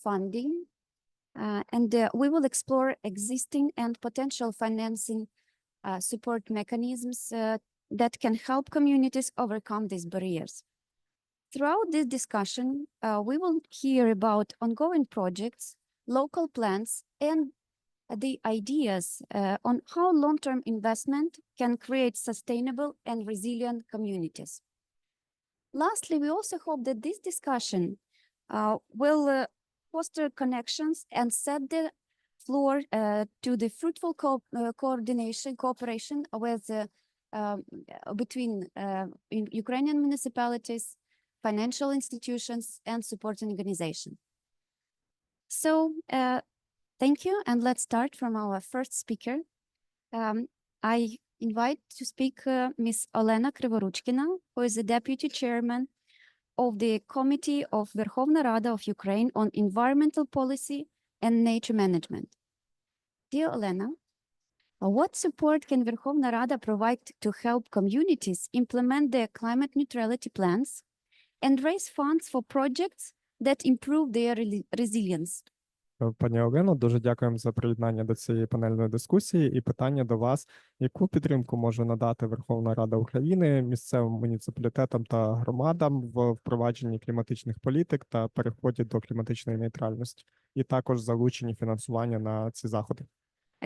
funding, and we will explore existing and potential financing support mechanisms that can help communities overcome these barriers. Throughout this discussion, we will hear about ongoing projects, local plans, and the ideas on how long-term investment can create sustainable and resilient communities. Lastly, we also hope that this discussion will foster connections and set the floor to the fruitful cooperation with between Ukrainian municipalities, financial institutions, and supporting organizations. So, thank you, and let's start from our first speaker. I invite to speak Ms. Olena Krivorukina, who is the Deputy Chairman of the Committee of Верховна Рада of Ukraine on Environmental Policy and Nature Management. Dear Olena, what support can Верховна Рада provide to help communities implement their climate neutrality plans and raise funds for projects that improve their resilience? Пані Олено, дуже дякуємо за приєднання до цієї панельної дискусії. І питання до вас: яку підтримку може надати Верховна Рада України місцевим муніципалітетам та громадам в впровадженні кліматичних політик та переході до кліматичної нейтральності, і також залученні фінансування на ці заходи?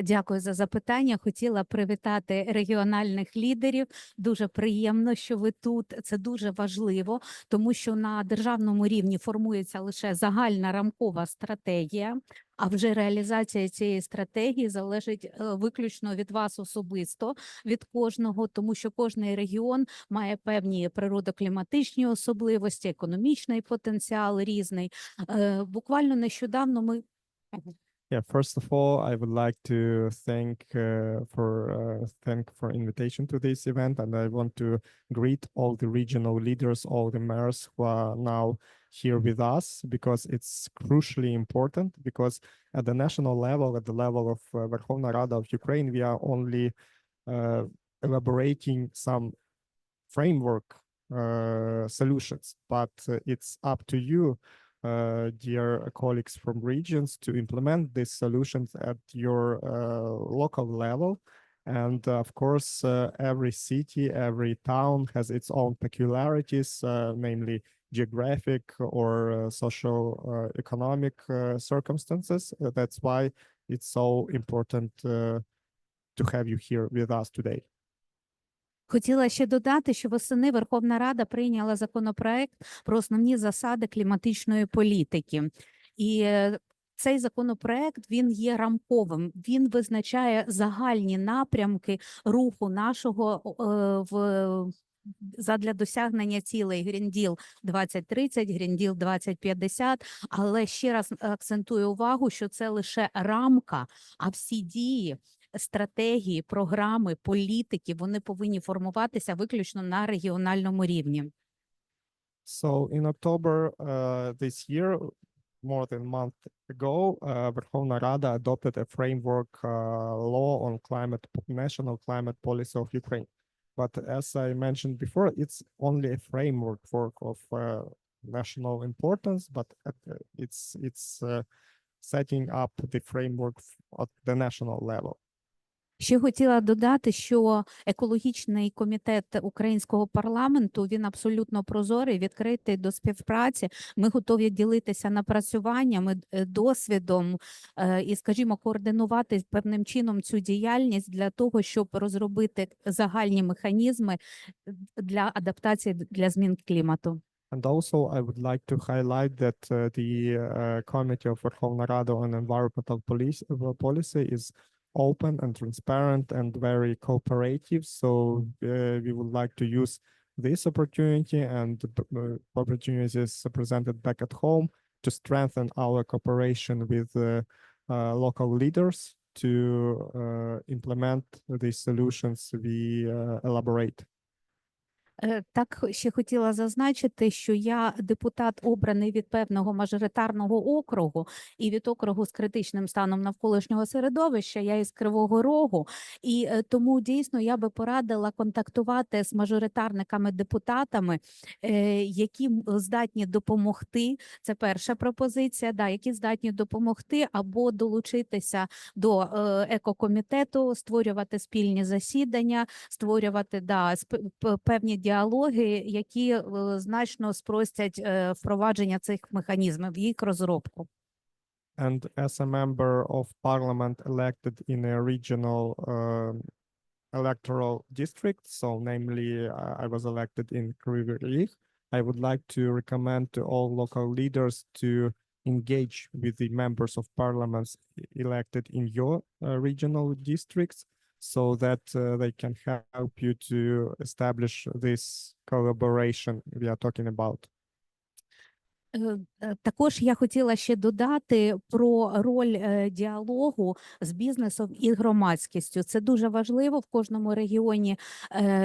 Дякую за запитання. Хотіла привітати регіональних лідерів. Дуже приємно, що ви тут. Це дуже важливо, тому що на державному рівні формується лише загальна рамкова стратегія, а вже реалізація цієї стратегії залежить виключно від вас особисто, від кожного, тому що кожний регіон має певні природокліматичні особливості, економічний потенціал різний. Буквально нещодавно ми... Yeah, first of all, I would like to thank for invitation to this event, and I want to greet all the regional leaders, all the mayors who are now here with us, because it's crucially important. Because at the national level, at the level of Верховна Рада of Ukraine, we are only elaborating some framework solutions, but it's up to you, dear colleagues from regions, to implement these solutions at your local level. And of course, every city, every town has its own peculiarities, namely geographic or social economic circumstances. That's why it's so important to have you here with us today. Хотіла ще додати, що восени Верховна Рада прийняла законопроект про основні засади кліматичної політики. І цей законопроект, він є рамковим, він визначає загальні напрямки руху нашого задля досягнення цілей Green Deal 2030, Green Deal 2050, але ще раз акцентую увагу, що це лише рамка, а всі дії, стратегії, програми, політики, вони повинні формуватися виключно на регіональному рівні. So in October this year, more than a month ago, Верховна Рада adopted a framework law on national climate policy of Ukraine. But as I mentioned before, it's only a framework of national importance, but it's setting up the framework at the national level. Ще хотіла додати, що екологічний комітет українського парламенту, він абсолютно прозорий, відкритий до співпраці. Ми готові ділитися напрацюваннями, досвідом і, скажімо, координувати певним чином цю діяльність для того, щоб розробити загальні механізми для адаптації для змін клімату. And also, I would like to highlight that the Committee of Верховна Рада on Environmental Policy is open and transparent and very cooperative. So we would like to use this opportunity and opportunities presented back at home to strengthen our cooperation with local leaders to implement the solutions we elaborate. Так, ще хотіла зазначити, що я депутат, обраний від певного мажоритарного округу і від округу з критичним станом навколишнього середовища, я із Кривого Рогу, і тому дійсно я би порадила контактувати з мажоритарниками-депутатами, які здатні допомогти, це перша пропозиція, да, які здатні допомогти або долучитися до екокомітету, створювати спільні засідання, створювати певні діалоги, які значно спростять впровадження цих механізмів, їх розробку. And as a member of parliament elected in a regional electoral district, so namely I was elected in Kryvyi Rih, I would like to recommend to all local leaders to engage with the members of parliaments elected in your regional districts, so that they can help you to establish this collaboration we are talking about. Також я хотіла ще додати про роль діалогу з бізнесом і громадськістю. Це дуже важливо. В кожному регіоні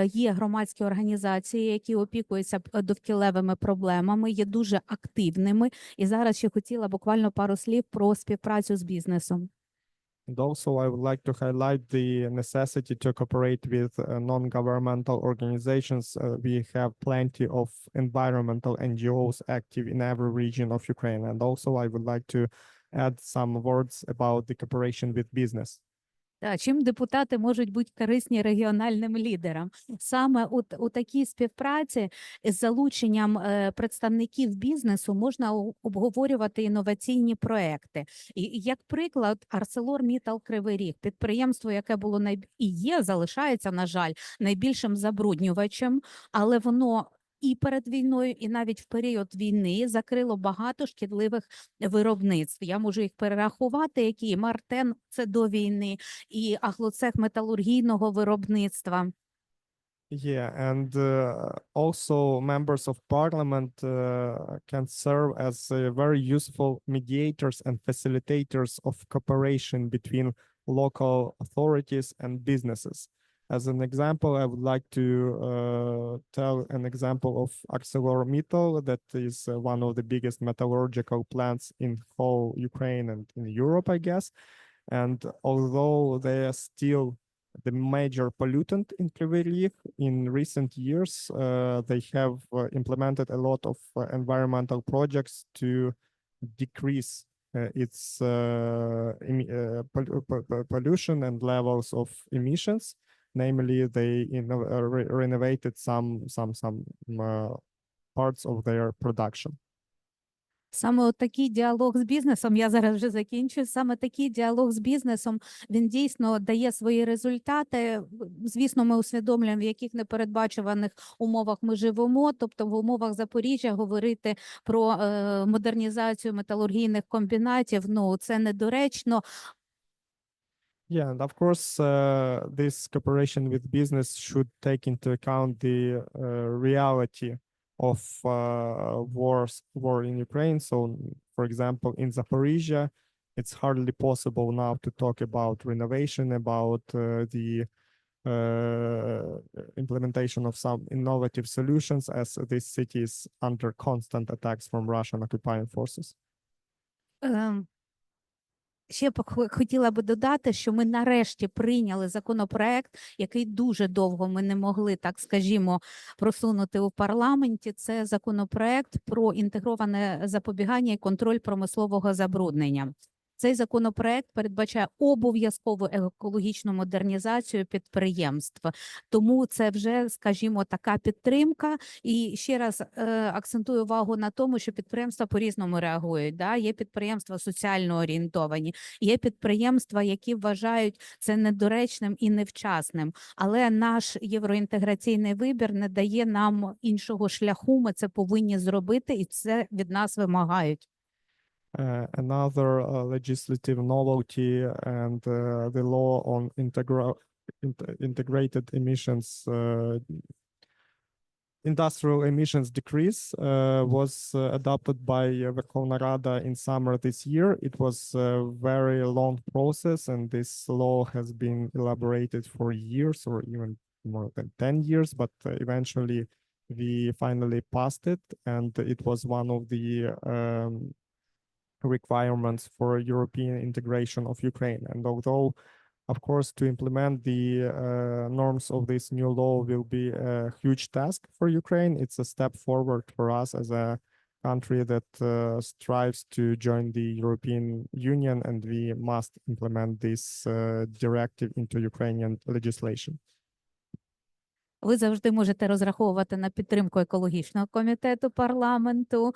є громадські організації, які опікуються довкіллевими проблемами, є дуже активними. І зараз ще хотіла буквально пару слів про співпрацю з бізнесом. And also, I would like to highlight the necessity to cooperate with non-governmental organizations. We have plenty of environmental NGOs active in every region of Ukraine. And also, I would like to add some words about the cooperation with business. Чим депутати можуть бути корисні регіональним лідерам? Саме у такій співпраці з залученням представників бізнесу можна обговорювати інноваційні проекти. І як приклад, ArcelorMittal Кривий Ріг, підприємство, яке було і є, залишається, на жаль, найбільшим забруднювачем, але воно і перед війною, і навіть в період війни закрило багато шкідливих виробництв. Я можу їх перерахувати, які Мартен – це до війни, і Аглоцех металургійного виробництва. Yeah, and also members of parliament can serve as very useful mediators and facilitators of cooperation between local authorities and businesses. As an example, I would like to tell an example of ArcelorMittal, that is one of the biggest metallurgical plants in whole Ukraine and in Europe, I guess. And although they are still the major pollutant in Kryvyi Rih, in recent years, they have implemented a lot of environmental projects to decrease its pollution and levels of emissions. Namely, they renovated some parts of their production. Саме от такий діалог з бізнесом, я зараз вже закінчую, саме такий діалог з бізнесом, він дійсно дає свої результати. Звісно, ми усвідомлюємо, в яких непередбачуваних умовах ми живемо, тобто в умовах Запоріжжя говорити про модернізацію металургійних комбінатів, ну, це недоречно. Yeah, and of course, this cooperation with business should take into account the reality of war in Ukraine. So, for example, in Zaporizhia, it's hardly possible now to talk about renovation, about the implementation of some innovative solutions, as this city is under constant attacks from Russian occupying forces. Ще хотіла би додати, що ми нарешті прийняли законопроект, який дуже довго ми не могли, так скажімо, просунути у парламенті. Це законопроект про інтегроване запобігання і контроль промислового забруднення. Цей законопроект передбачає обов'язкову екологічну модернізацію підприємств. Тому це вже, скажімо, така підтримка. І ще раз акцентую увагу на тому, що підприємства по-різному реагують. Да? Є підприємства соціально орієнтовані, є підприємства, які вважають це недоречним і невчасним. Але наш євроінтеграційний вибір не дає нам іншого шляху, ми це повинні зробити, і це від нас вимагають. Another legislative novelty and the law on integrated emissions, industrial emissions decrease was adopted by Verkhovna Rada in summer this year. It was a very long process, and this law has been elaborated for years or even more than 10 years, but eventually we finally passed it, and it was one of the requirements for European integration of Ukraine. And although, of course, to implement the norms of this new law will be a huge task for Ukraine, it's a step forward for us as a country that strives to join the European Union, and we must implement this directive into Ukrainian legislation. Ви завжди можете розраховувати на підтримку екологічного комітету парламенту.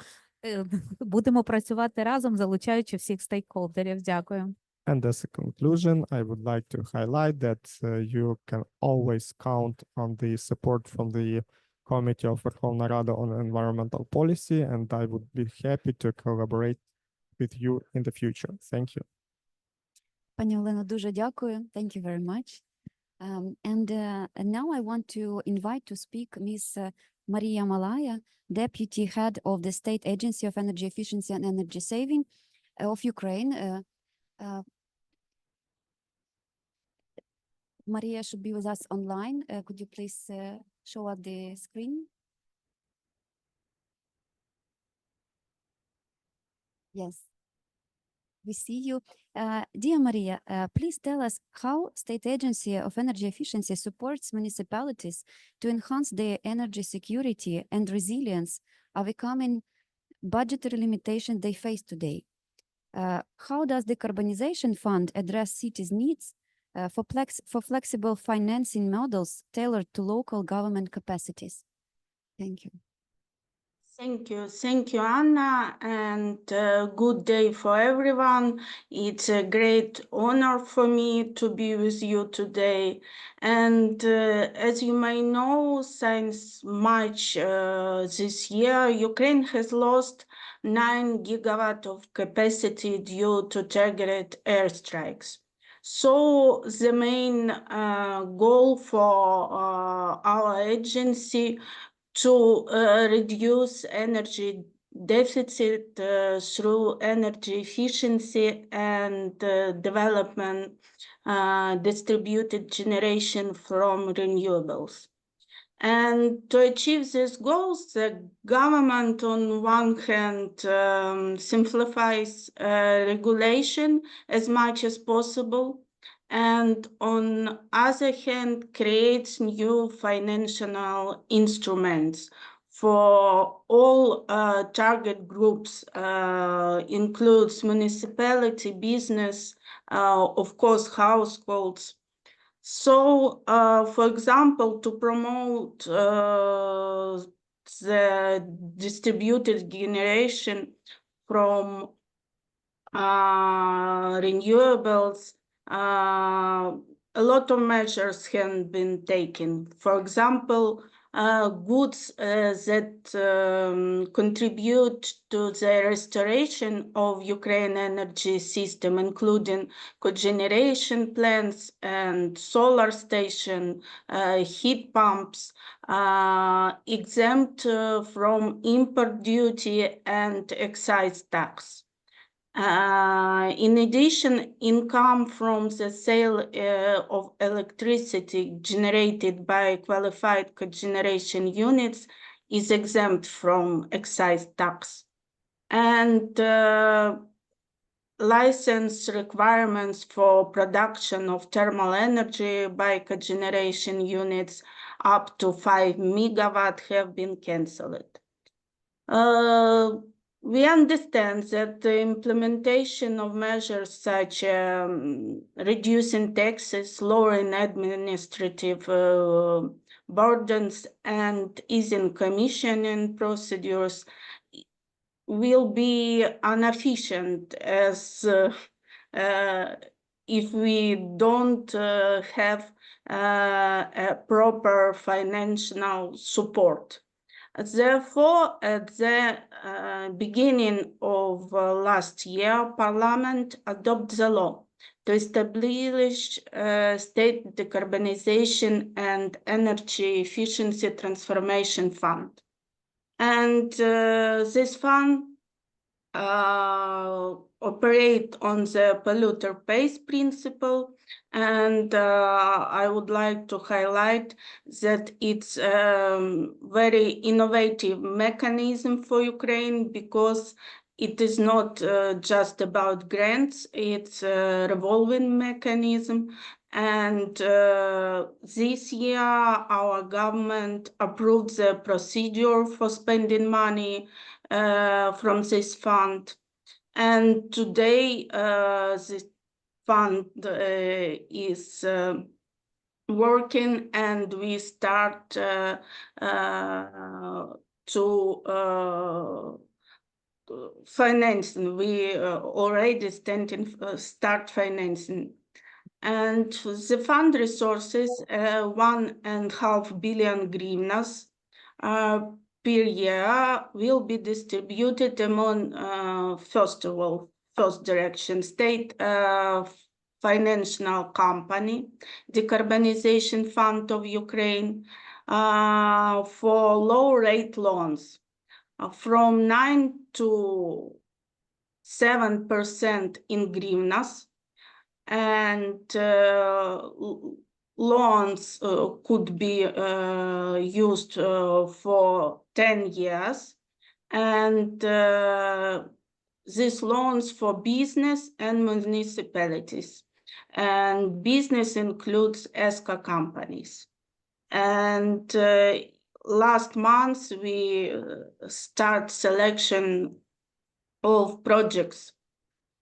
Будемо працювати разом, залучаючи всіх стейкхолдерів. Дякую. And as a conclusion, I would like to highlight that you can always count on the support from the Committee of Верховної Ради on Environmental Policy, and I would be happy to collaborate with you in the future. Thank you. Пані Олено, дуже дякую. Thank you very much. And now I want to invite to speak Ms. Maria Malaya, Deputy Head of the State Agency of Energy Efficiency and Energy Saving of Ukraine. Maria should be with us online. Could you please show us the screen? Yes, we see you. Dear Maria, please tell us how State Agency of Energy Efficiency supports municipalities to enhance their energy security and resilience, overcoming budgetary limitations they face today. How does the Decarbonization Fund address cities' needs for flexible financing models tailored to local government capacities? Thank you. Thank you, Anna, and good day for everyone. It's a great honor for me to be with you today. And as you may know, since March this year, Ukraine has lost 9 gigawatts of capacity due to targeted airstrikes. So the main goal for our agency to reduce energy deficit through energy efficiency and development distributed generation from renewables. And to achieve these goals, the government on one hand simplifies regulation as much as possible, and on other hand creates new financial instruments for all target groups, includes municipality, business, of course households. So for example, to promote the distributed generation from renewables, a lot of measures have been taken. For example, goods that contribute to the restoration of Ukraine energy system, including cogeneration plants and solar station, heat pumps, exempt from import duty and excise tax. In addition, income from the sale of electricity generated by qualified cogeneration units is exempt from excise tax. And license requirements for production of thermal energy by cogeneration units up to 5 megawatts have been cancelled. We understand that the implementation of measures such as reducing taxes, lowering administrative burdens, and easing commissioning procedures will be inefficient as if we don't have a proper financial support. Therefore, at the beginning of last year, Parliament adopted the law to establish State Decarbonization and Energy Efficiency Transformation Fund. And this fund operate on the polluter pays principle. And I would like to highlight that it's a very innovative mechanism for Ukraine, because it is not just about grants, it's a revolving mechanism. And this year, our government approved the procedure for spending money from this fund. And today, this fund is working, and we start to financing. We already start financing. And the fund resources 1.5 billion hryvnias per year will be distributed among, first direction, state financial company, Decarbonization Fund of Ukraine, for low rate loans from 9 to 7% in hryvnias. And loans could be used for 10 years. And these loans for business and municipalities. And business includes ESCO companies. And last month, we start selection of projects.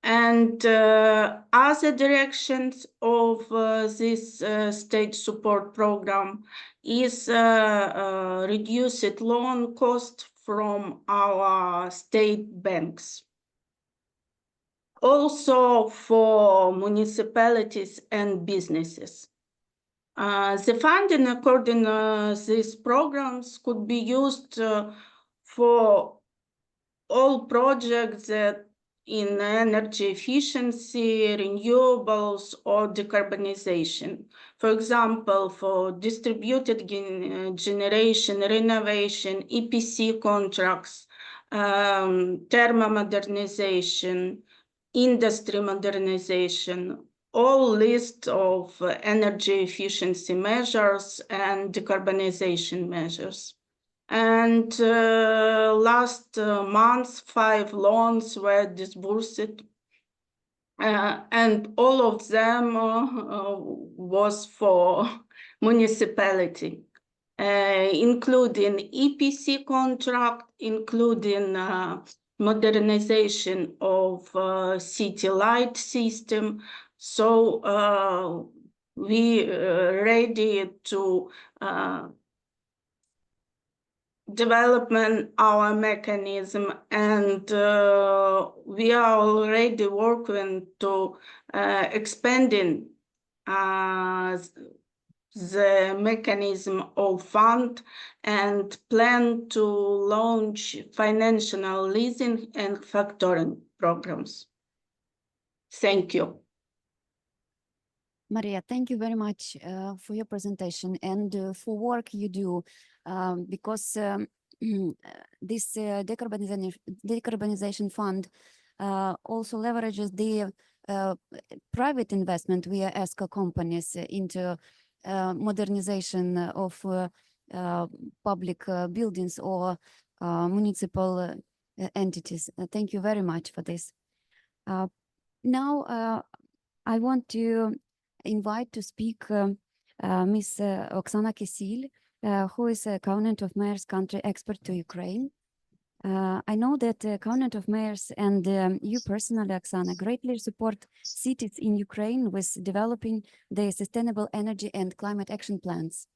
And other directions of this state support program is reduced loan cost from our state banks. Also for municipalities and businesses. The funding according to these programs could be used for all projects that in energy efficiency, renewables, or decarbonization. For example, for distributed generation, renovation, EPC contracts, thermal modernization, industry modernization, all list of energy efficiency measures and decarbonization measures. And last month, 5 loans were disbursed, and all of them was for municipality, including EPC contract, including modernization of city light system. So we ready to development our mechanism, and we are already working to expanding the mechanism of fund, and plan to launch financial leasing and factoring programs. Thank you. Maria, thank you very much for your presentation and for work you do, because this decarbonization fund also leverages the private investment via ESCO companies into modernization of public buildings or municipal entities. Thank you very much for this. Now I want to invite to speak Ms. Oksana Kisil, who is a Covenant of Mayors country expert to Ukraine. I know that Covenant of Mayors and you personally, Oksana, greatly support cities in Ukraine with developing their sustainable energy and climate action plans.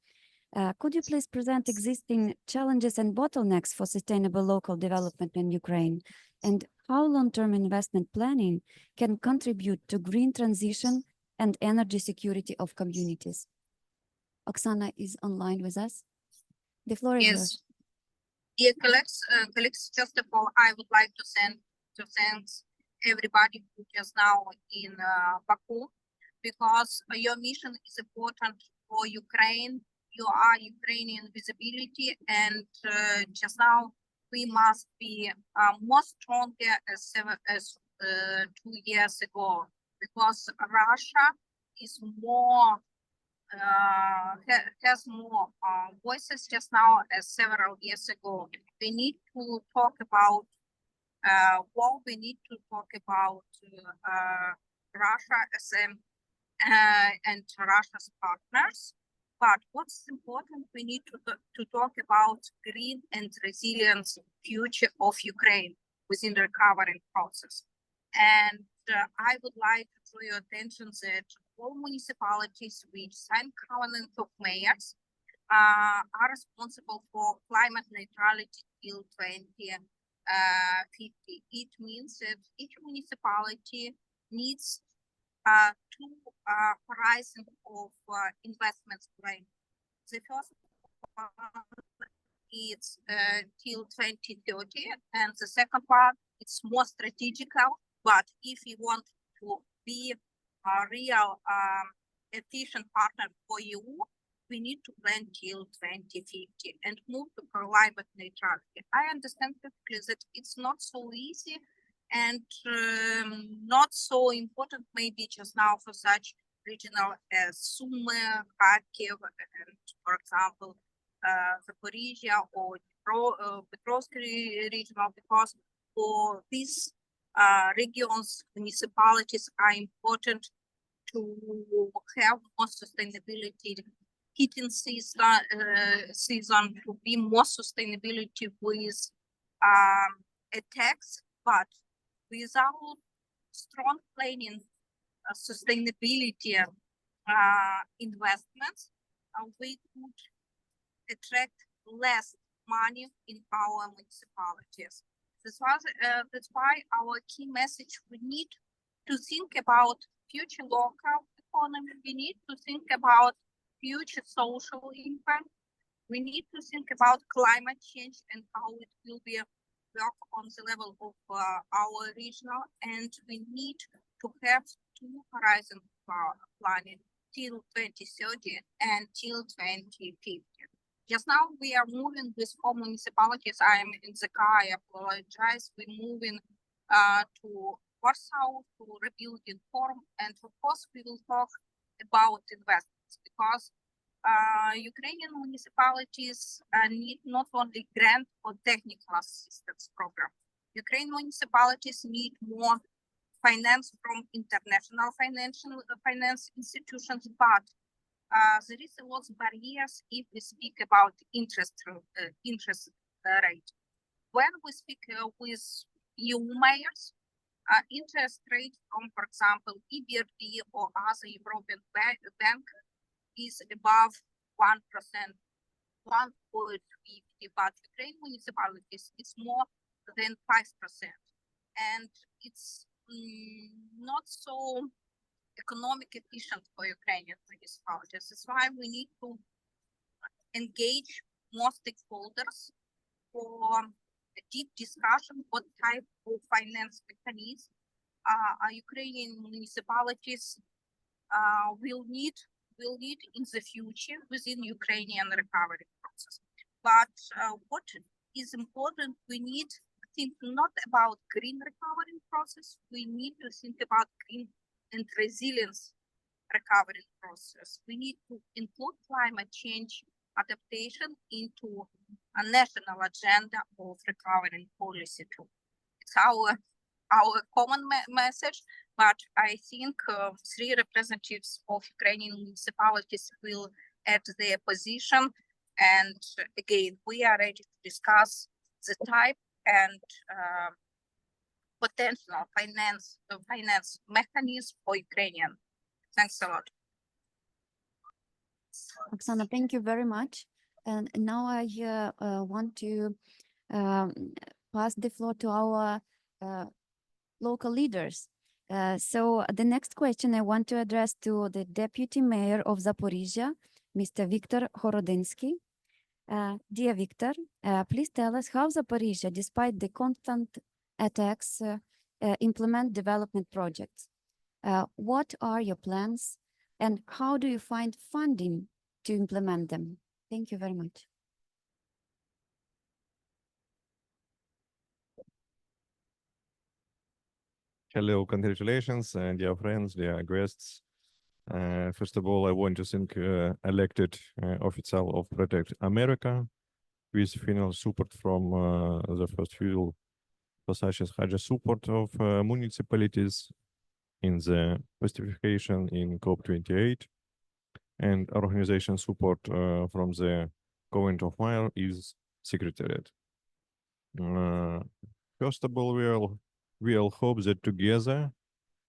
Could you please present existing challenges and bottlenecks for sustainable local development in Ukraine, and how long-term investment planning can contribute to green transition and energy security of communities? Oksana is online with us. The floor is yours. Dear colleagues, first of all, I would like to thank everybody who is now in Baku, because your mission is important for Ukraine. You are Ukrainian visibility, and just now we must be more stronger as 2 years ago, because Russia is more has more voices just now as several years ago. We need to talk about war. We need to talk about Russia as and Russia's partners. But what's important, we need to talk about green and resilient future of Ukraine within the recovery process. And I would like to draw your attention that all municipalities which sign covenant of mayors are responsible for climate neutrality till 2050. It means that each municipality needs two horizons of investment plan. The first one is till 2030, and the second one it's more strategical. But if you want to be a real efficient partner for you, we need to plan till 2050 and move to climate neutrality. I understand perfectly that it's not so easy and not so important maybe just now for such regional as Sumy, Kharkiv, and for example, Zaporizhia or Petrovsk regional, because for these regions, municipalities are important to have more sustainability heating season, to be more sustainability with a tax, but without strong planning sustainability investments, we could attract less money in our municipalities. That's why our key message, we need to think about future local economy, we need to think about future social impact, we need to think about climate change and how it will be work on the level of our regional, and we need to have two horizons planning till 2030 and till 2050. Just now we are moving with 4 municipalities. I am in the car, I apologize. We're moving to Warsaw, to rebuilding forum, and of course we will talk about investments, because Ukrainian municipalities need not only grant or technical assistance program. Ukrainian municipalities need more finance from international finance institutions, but there is a lot of barriers if we speak about interest rate. When we speak with EU mayors, interest rate from, for example, EBRD or other European bank is above 1%, 1.50, but Ukraine municipalities is more than 5%, and it's not so economic efficient for Ukrainian municipalities. That's why we need to engage more stakeholders for a deep discussion what type of finance mechanism Ukrainian municipalities will need in the future within Ukrainian recovery process. But what is important, we need to think not about green recovery process, we need to think about green and resilience recovery process. We need to include climate change adaptation into a national agenda of recovery policy too. It's our common message, but I think 3 representatives of Ukrainian municipalities will add their position. And again, we are ready to discuss the type and potential finance mechanism for Ukrainian. Thanks a lot. Oksana, thank you very much. And now I want to pass the floor to our local leaders. So the next question I want to address to the Deputy Mayor of Zaporizhia, Mr. Viktor Horodynsky. Dear Viktor, please tell us how Zaporizhia, despite the constant attacks, implement development projects. What are your plans and how do you find funding to implement them? Thank you very much. Hello, congratulations, dear friends, dear guests. First of all, I want to thank elected official of Protect America with financial support from the first field for such as higher support of municipalities in the pacification in COP28 and organization support from the Government of Mayor is Secretariat. First of all, we all hope that together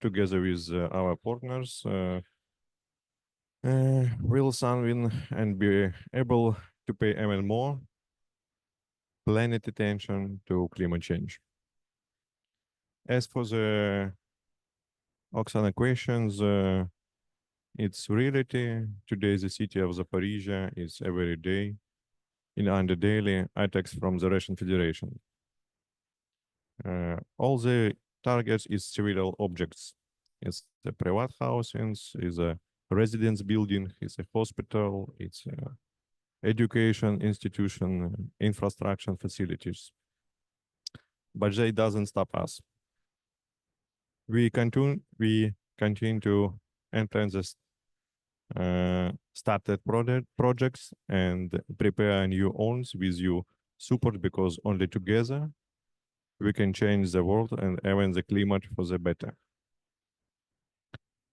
with our partners, will Sunwin and be able to pay even more planet attention to climate change. As for the Oksana questions, it's reality. Today, the city of Zaporizhia is every day under daily attacks from the Russian Federation. All the targets is civil objects. It's the private housings, is a residence building, it's a hospital, it's a education institution, infrastructure facilities. But that doesn't stop us. We continue to enter the started projects and prepare new ones with your support, because only together we can change the world and even the climate for the better.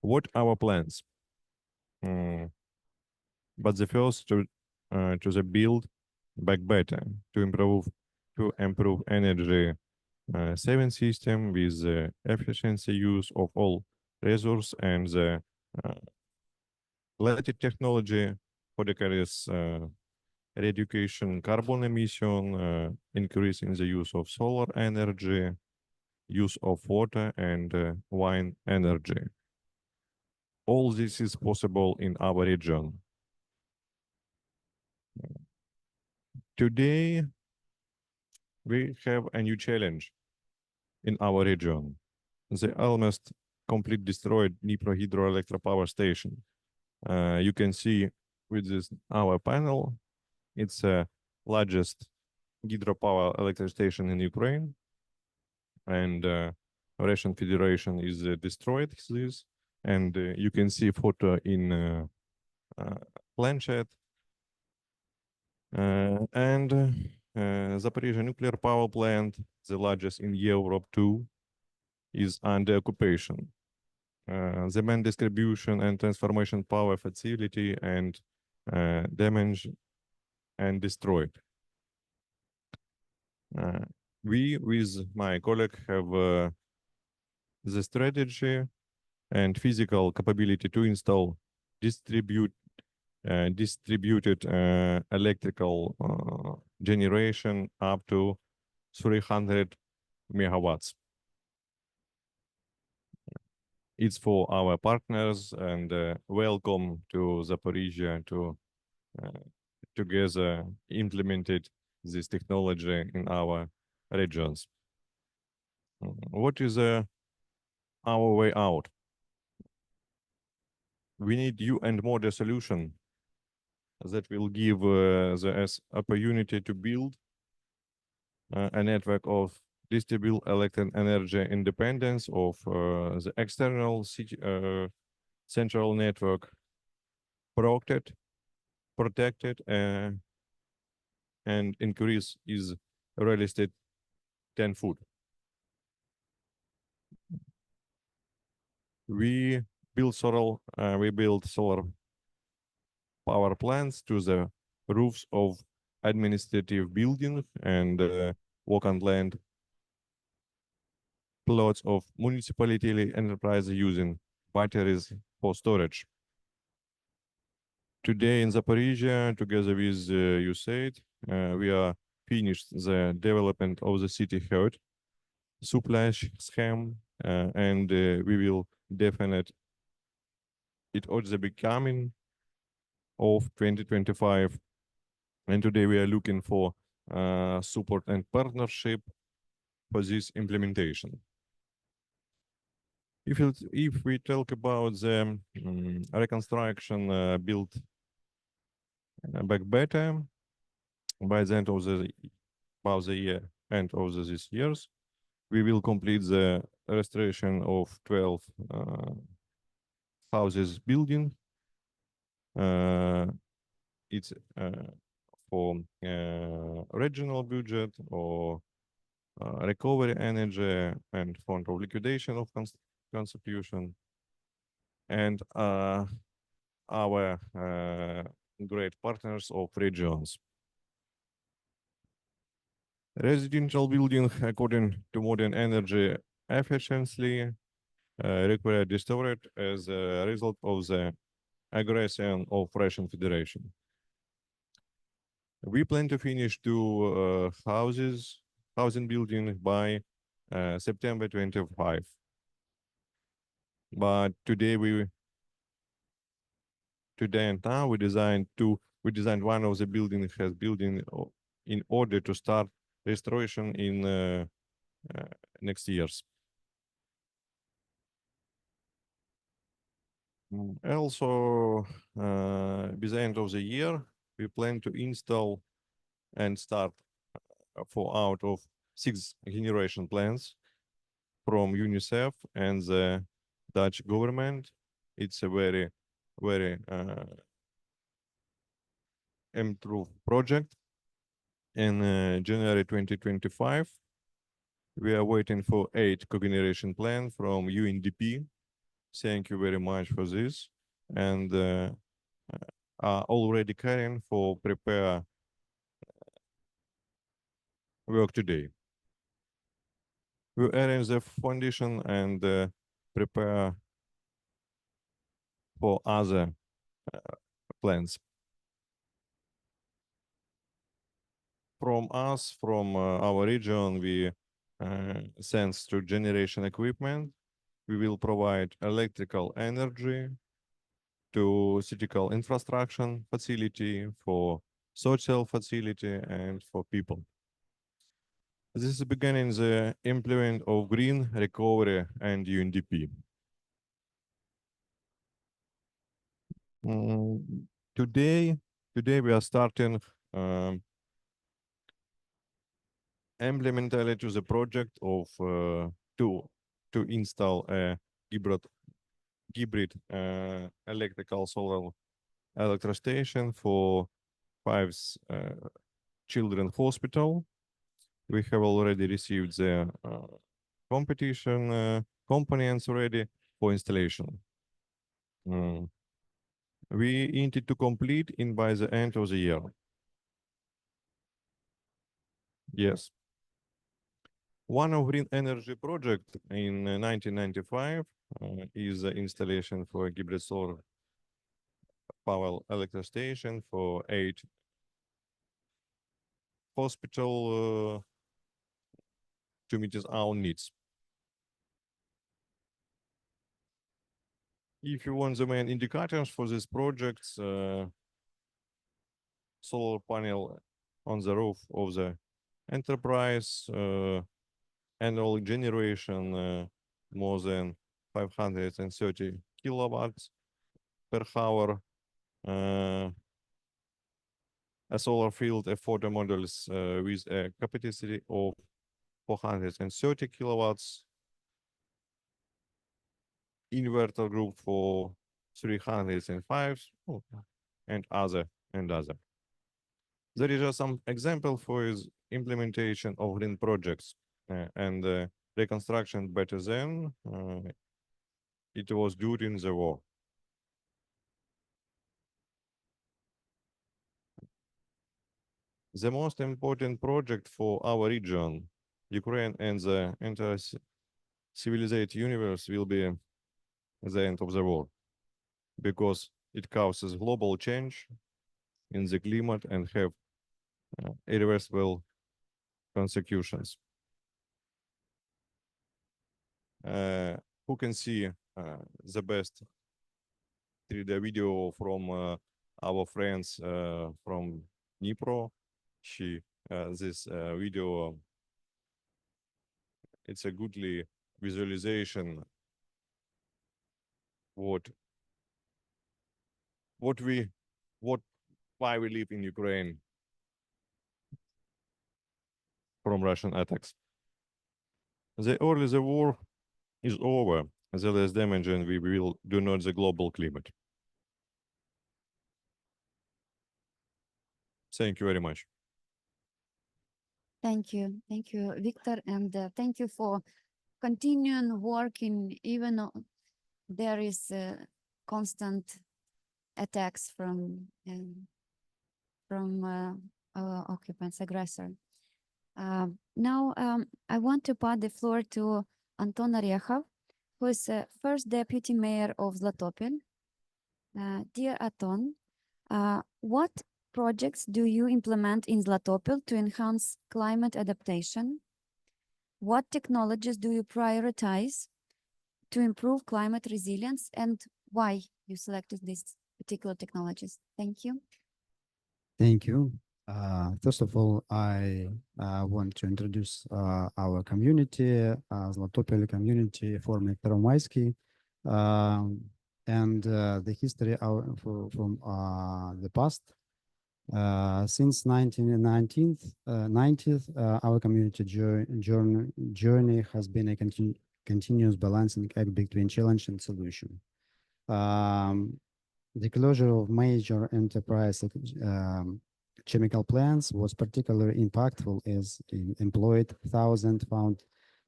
What our plans? But the first to the build back better, to improve energy saving system with the efficiency use of all resources and the latest technology for the carriers reduction carbon emission, increasing the use of solar energy, use of water and wind energy. All this is possible in our region. Today, we have a new challenge in our region. The almost complete destroyed Dnipro hydroelectric power station. You can see with this our panel, it's the largest hydropower electric station in Ukraine, and Russian Federation is destroyed this, and you can see photo in planchette. And Zaporizhia nuclear power plant, the largest in Europe too, is under occupation. The main distribution and transformation power facility and damaged and destroyed. We, with my colleague, have the strategy and physical capability to install distributed electrical generation up to 300 megawatts. It's for our partners, and welcome to Zaporizhia to together implemented this technology in our regions. What is our way out? We need new and modern solution that will give the opportunity to build a network of distributed electric energy independence of the external central network, protected and increase is real estate tenfold. We build solar power plants to the roofs of administrative buildings and walk on land plots of municipality enterprises using batteries for storage. Today in Zaporizhia, together with USAID, we are finished the development of the city health supply scheme, and we will definite it at the beginning of 2025. And today we are looking for support and partnership for this implementation. If we talk about the reconstruction built back better by the end of the year, this years, we will complete the restoration of 12 houses building. It's for regional budget or recovery energy and fund of liquidation of contribution. And our great partners of regions. Residential building, according to modern energy efficiency, required storage as a result of the aggression of Russian Federation. We plan to finish 2 housing building by September 25. But today and now we designed one of the buildings has building in order to start restoration in next years. Also, by the end of the year, we plan to install and start out of 6 generation plants from UNICEF and the Dutch government. It's a very improved project. In January 2025, we are waiting for 8 cogeneration plants from UNDP. Thank you very much for this, and are already carrying for prepare work today. We arrange the foundation and prepare for other plans. From our region, we thanks to generation equipment, we will provide electrical energy to critical infrastructure facility, for social facility, and for people. This is beginning the implement of green recovery and UNDP. Today we are starting implementality to the project of to install a hybrid electrical solar electric station for 5 children hospital. We have already received the competition components ready for installation. We intend to complete by the end of the year. Yes. One of green energy project in 1995 is the installation for a hybrid solar power electric station for 8 hospital to meet our needs. If you want the main indicators for this project, solar panel on the roof of the enterprise, annual generation more than 530 kilowatts per hour, a solar field, a photo modules with a capacity of 430 kilowatts, inverter group for 305, and other. There is some example for his implementation of green projects and reconstruction better than it was during the war. The most important project for our region, Ukraine, and the entire civilized universe will be the end of the war, because it causes global change in the climate and have irreversible consequences. Who can see the best 3D video from our friends from Dnipro? This video, it's a goodly visualization why we live in Ukraine from Russian attacks. The earlier the war is over, the less damaging we will do not the global climate. Thank you very much. Thank you, Victor, and thank you for continuing working even though there is constant attacks from occupants, aggressor. Now I want to pass the floor to Anton Orechov, who is first deputy mayor of Zlatopil. Dear Anton, what projects do you implement in Zlatopil to enhance climate adaptation? What technologies do you prioritize to improve climate resilience, and why you selected these particular technologies? Thank you. Thank you. First of all, I want to introduce our community, Zlatopil community, formerly Первомайський, and the history from the past. Since 1990s, our community journey has been a continuous balancing act between challenge and solution. The closure of major enterprise chemical plants was particularly impactful as it employed thousands,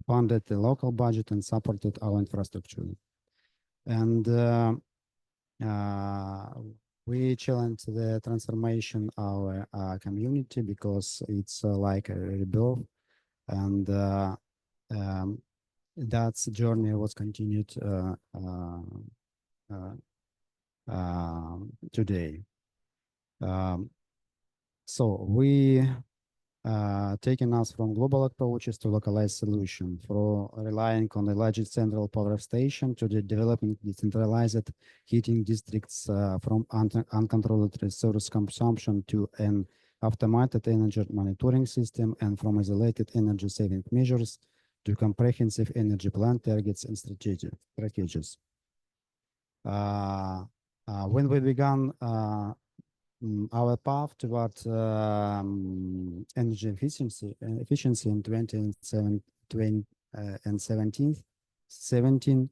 funded the local budget and supported our infrastructure. And we challenge the transformation of our community because it's like a rebirth, and that journey was continued today. So we taking us from global approaches to localized solution, for relying on the largest central power station to the developing decentralized heating districts, from uncontrolled resource consumption to an automated energy monitoring system, and from isolated energy saving measures to comprehensive energy plan targets and strategies. When we began our path toward energy efficiency in 2017,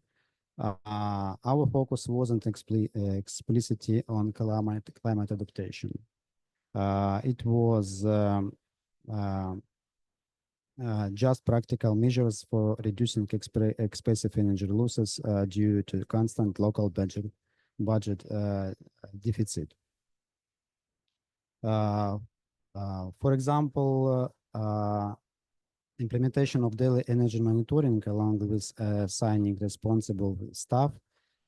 our focus wasn't explicitly on climate adaptation. It was just practical measures for reducing excessive energy losses due to constant local budget deficit. For example, implementation of daily energy monitoring along with assigning responsible staff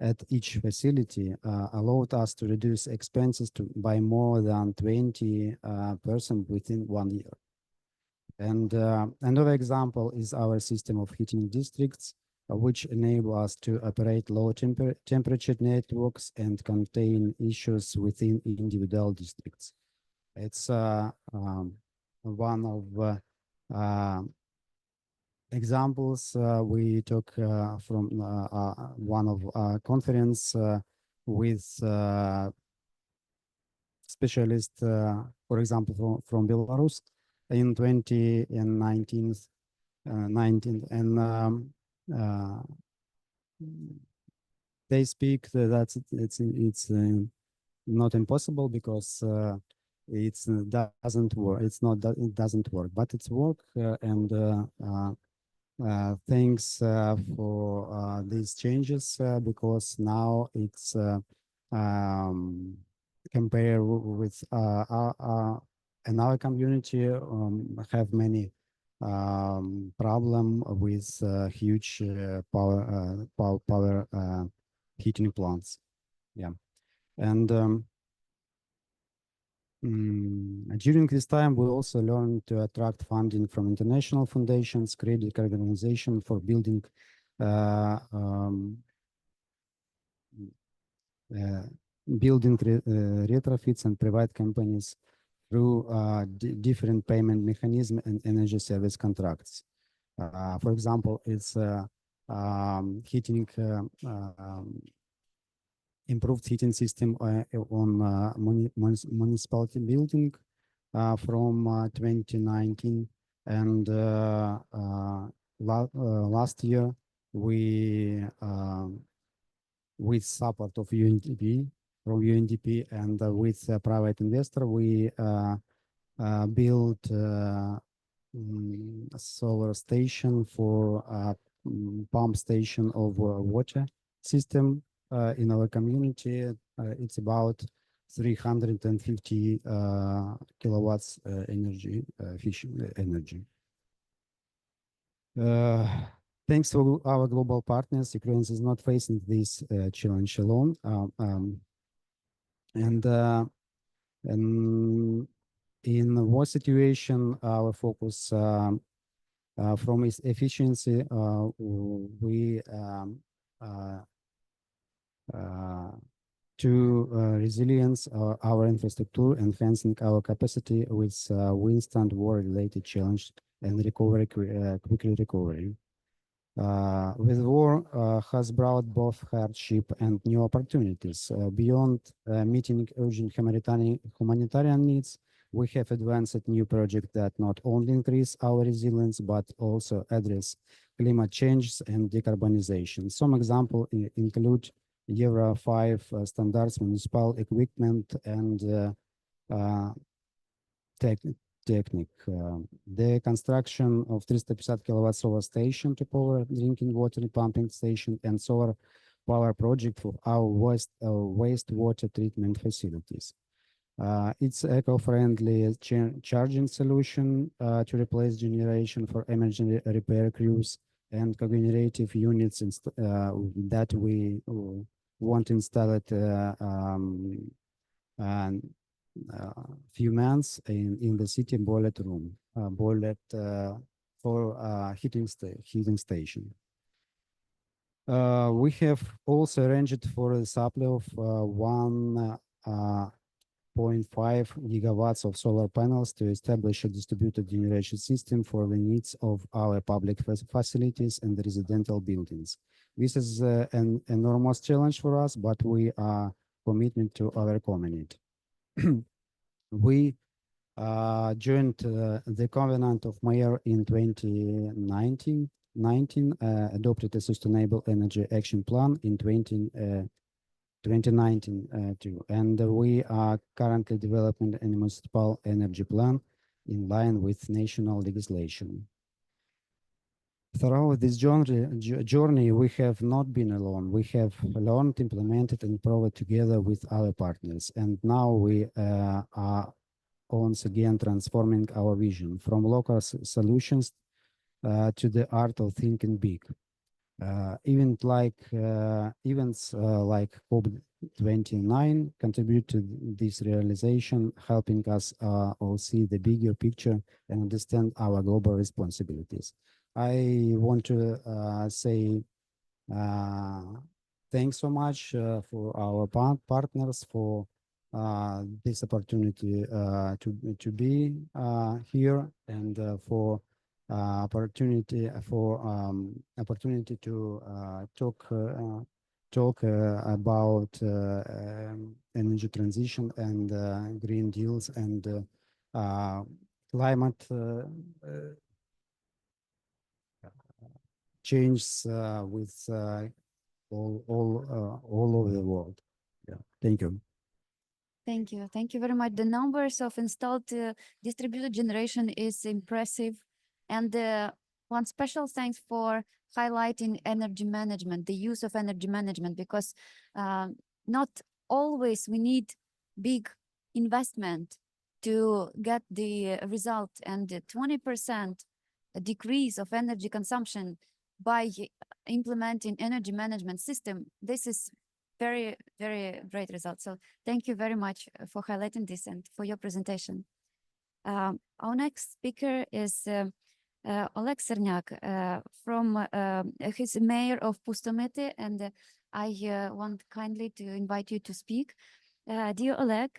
at each facility allowed us to reduce expenses by more than 20% within 1 year. And another example is our system of heating districts, which enable us to operate low temperature networks and contain issues within individual districts. It's one of examples we took from one of our conference with specialists, for example, from Belarus in 2019, and they speak that it's not impossible because it doesn't work. It doesn't work, but it's work, and thanks for these changes, because now it's compared with our community have many problem with huge power heating plants. Yeah, and during this time, we also learned to attract funding from international foundations, credit organizations for building retrofits and private companies through different payment mechanisms and energy service contracts. For example, it's heating improved heating system on municipality building from 2019, and last year, we, with support of UNDP, and with a private investor, we built a solar station for a pump station of water system in our community. It's about 350 kilowatts energy, efficient energy. Thanks to our global partners, Ukraine is not facing this challenge alone. And in war situation, our focus from its efficiency, we to resilience our infrastructure, enhancing our capacity with withstand war-related challenge and recovery, quickly recovery. With war has brought both hardship and new opportunities. Beyond meeting urgent humanitarian needs, we have advanced new projects that not only increase our resilience, but also address climate change and decarbonization. Some examples include Euro 5 standards, municipal equipment, and technique. The construction of 350 kilowatt solar station to power drinking water pumping station and solar power project for our wastewater treatment facilities. It's eco-friendly charging solution to replace generation for emergency repair crews and cogenerative units that we want to install it few months in the city boiler room, boiler for heating station. We have also arranged for a supply of 1.5 gigawatts of solar panels to establish a distributed generation system for the needs of our public facilities and residential buildings. This is an enormous challenge for us, but we are committed to overcoming it. We joined the Covenant of Mayor in 2019, adopted a Sustainable Energy Action Plan in 2019 too, and we are currently developing a municipal energy plan in line with national legislation. Throughout this journey, we have not been alone. We have learned, implemented, and improved together with our partners. And now we are once again transforming our vision from local solutions to the art of thinking big. Events like COP29 contribute to this realization, helping us all see the bigger picture and understand our global responsibilities. I want to say thanks so much for our partners for this opportunity to be here, and for opportunity to talk about energy transition and green deals and climate change with all over the world. Yeah, thank you. Thank you. Thank you very much. The numbers of installed distributed generation is impressive. And one special thanks for highlighting energy management, the use of energy management, because not always we need big investment to get the result. And the 20% decrease of energy consumption by implementing energy management system, this is very, very great result. So thank you very much for highlighting this and for your presentation. Our next speaker is Oleg Cernyak, from he's mayor of Pustometi, and I want kindly to invite you to speak. Dear Oleg,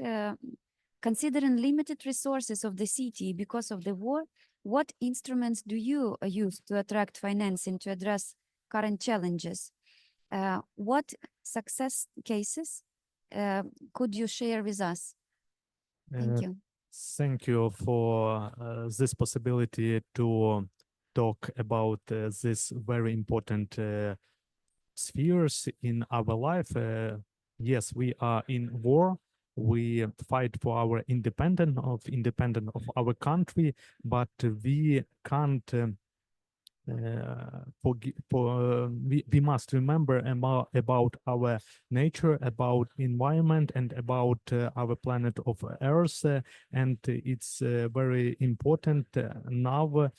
considering limited resources of the city because of the war, what instruments do you use to attract financing to address current challenges? What success cases could you share with us? Thank you. Thank you for this possibility to talk about this very important spheres in our life. Yes, we are in war. We fight for our independence of our country, but we can't we must remember about our nature, about environment, and about our planet of Earth, and it's very important now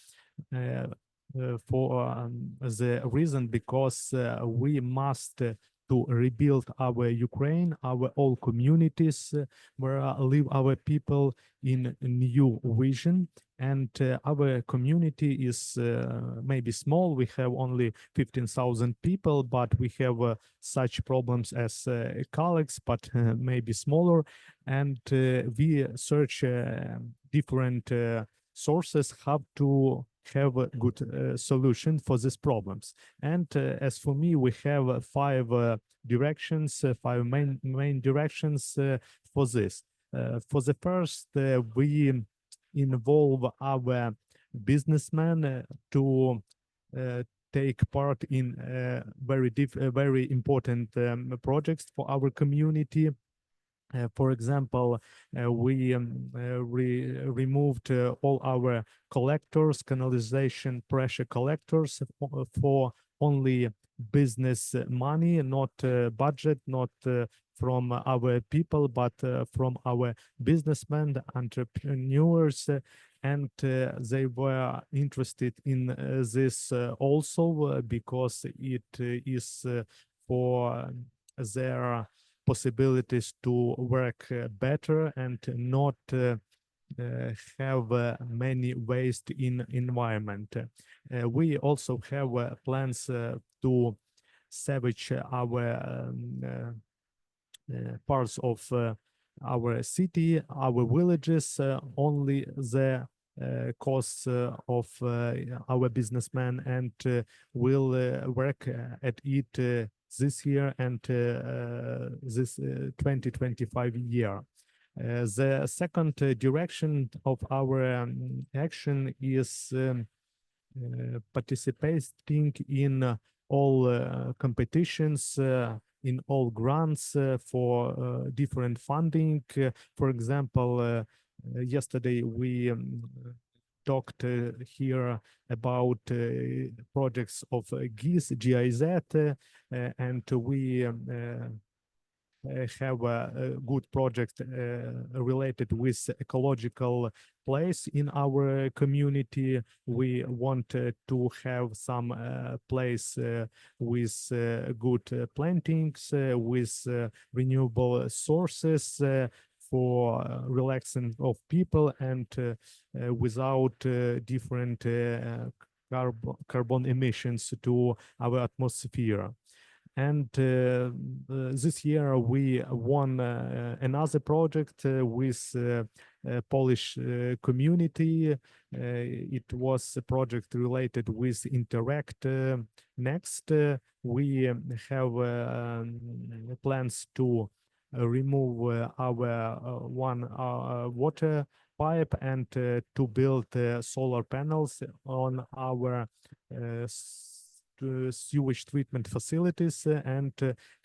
for the reason because we must to rebuild our Ukraine, our all communities where live our people in a new vision. And our community is maybe small. We have only 15,000 people, but we have such problems as colleagues, but maybe smaller. And we search different sources how to have a good solution for these problems. And as for me, we have five directions, five main directions for this. For the first, we involve our businessmen to take part in very important projects for our community. For example, we removed all our collectors, canalization pressure collectors for only business money, not budget, not from our people, but from our businessmen, entrepreneurs, and they were interested in this also because it is for their possibilities to work better and not have many waste in environment. We also have plans to salvage our parts of our city, our villages, only the costs of our businessmen, and will work at it this year and this 2025 year. The second direction of our action is participating in all competitions, in all grants for different funding. For example, yesterday we talked here about projects of GIZ, and we have a good project related with ecological place in our community. We want to have some place with good plantings, with renewable sources, for relaxing of people, and without different carbon emissions to our atmosphere. And this year we won another project with Polish community. It was a project related with Interact Next. We have plans to remove our one water pipe and to build solar panels on our sewage treatment facilities, and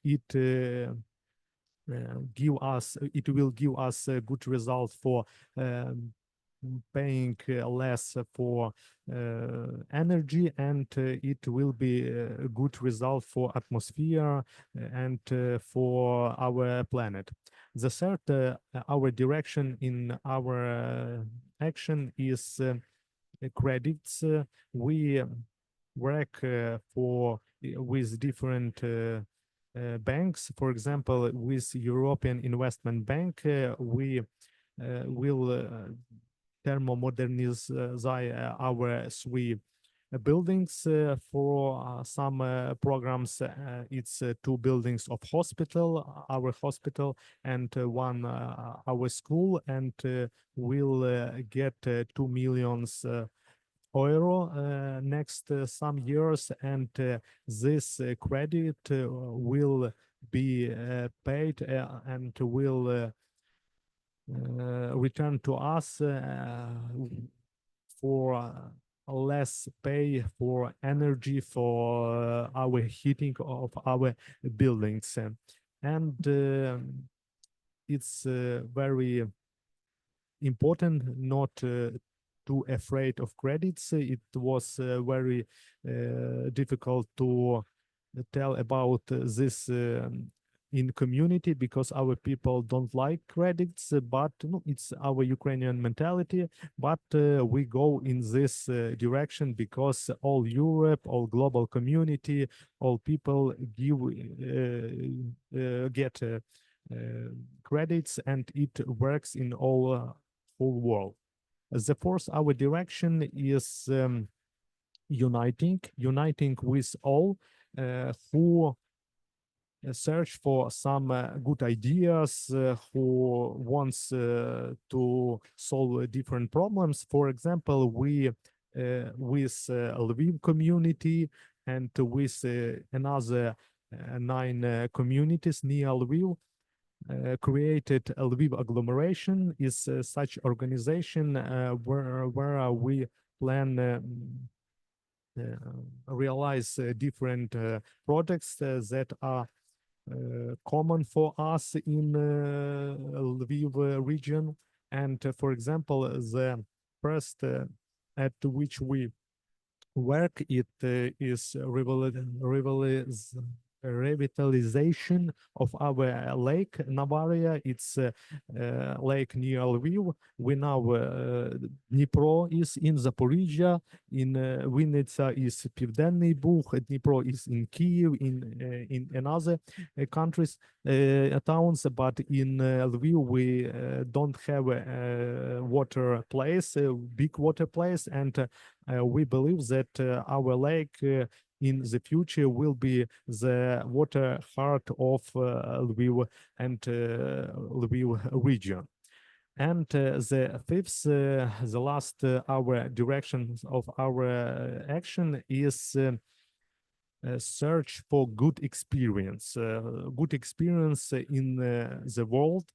it will give us a good result for paying less for energy, and it will be a good result for atmosphere and for our planet. The third, our direction in our action is credits. We work with different banks. For example, with European Investment Bank, we will thermomodernize our three buildings for some programs. It's 2 buildings of hospital, our hospital, and one our school, and we'll get 2 million euro next some years, and this credit will be paid and will return to us for less pay for energy for our heating of our buildings. And it's very important not too afraid of credits. It was very difficult to tell about this in community because our people don't like credits, but it's our Ukrainian mentality. But we go in this direction because all Europe, all global community, all people get credits, and it works in all whole world. The fourth, our direction is uniting with all who search for some good ideas, who wants to solve different problems. For example, we with Lviv community and with another 9 communities near Lviv created a Lviv agglomeration. Is such organization where we plan realize different projects that are common for us in Lviv region. And for example, the first at which we work, it is revitalization of our lake Navaria. It's a lake near Lviv. We now Dnipro is in Zaporizhia, in Vinnytsia is Pivdenny Bug, Dnipro is in Kyiv, in another countries, towns, but in Lviv we don't have a water place, a big water place, and we believe that our lake in the future will be the water heart of Lviv and Lviv region. And the fifth, the last our direction of our action is search for good experience in the world.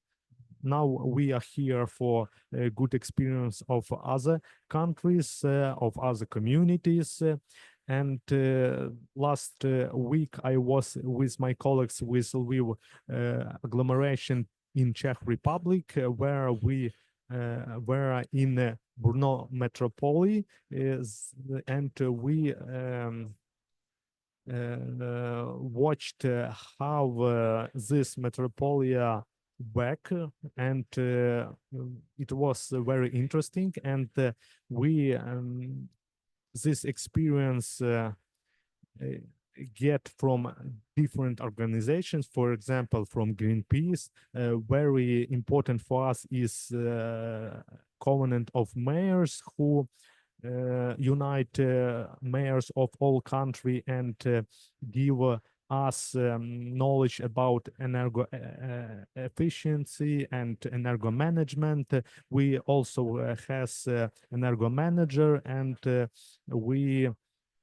Now we are here for a good experience of other countries, of other communities. And last week I was with my colleagues with Lviv agglomeration in Czech Republic, where we were in Brno Metropole, and we watched how this metropolia back, and it was very interesting. And we this experience get from different organizations. For example, from Greenpeace. Very important for us is Covenant of Mayors, who unite mayors of all country and give us knowledge about energo efficiency and energo management. We also has energo manager, and we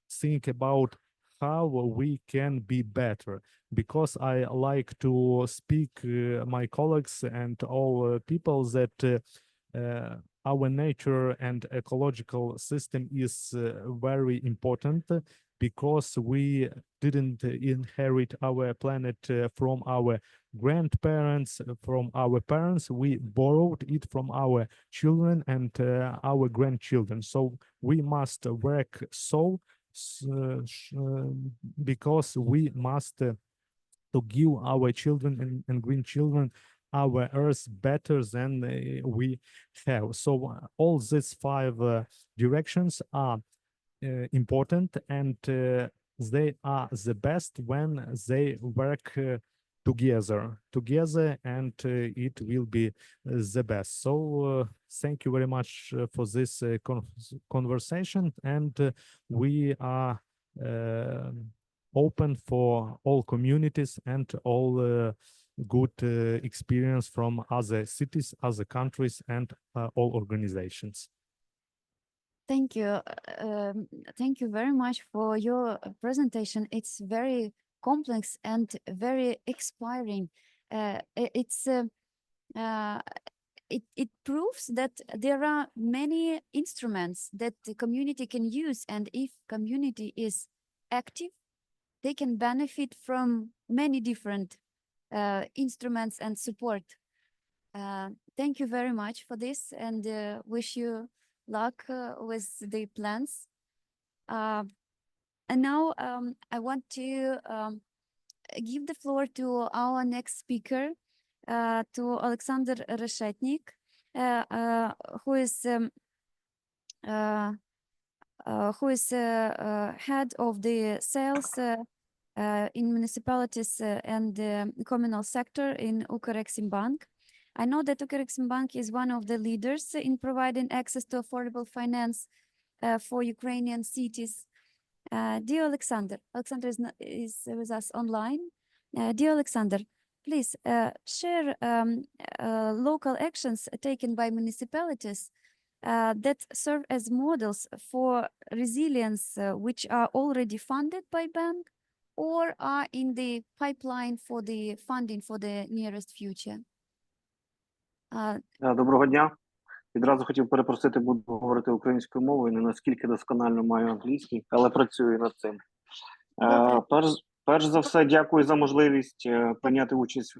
think about how we can be better, because I like to speak my colleagues and all people that our nature and ecological system is very important, because we didn't inherit our planet from our grandparents, from our parents. We borrowed it from our children and our grandchildren. So we must work because we must to give our children and grandchildren our earth better than we have. So all these 5 directions are important, and they are the best when they work together, and it will be the best. So thank you very much for this conversation, and we are open for all communities and all good experience from other cities, other countries, and all organizations. Thank you. Thank you very much for your presentation. It's very complex and very inspiring. it proves that there are many instruments that the community can use, and if community is active, they can benefit from many different instruments and support. Thank you very much for this, and wish you luck with the plans. And now I want to give the floor to our next speaker, to Alexander Reshetnik, who is head of the sales in municipalities and communal sector in Ukreksimbank. I know that Ukreksimbank is one of the leaders in providing access to affordable finance for Ukrainian cities. Dear Alexander, is with us online. Dear Alexander, please share local actions taken by municipalities that serve as models for resilience, which are already funded by bank or are in the pipeline for the funding for the nearest future. Доброго дня. Відразу хотів перепросити, буду говорити українською мовою, не наскільки досконально маю англійський, але працюю над цим. Перш за все, дякую за можливість прийняти участь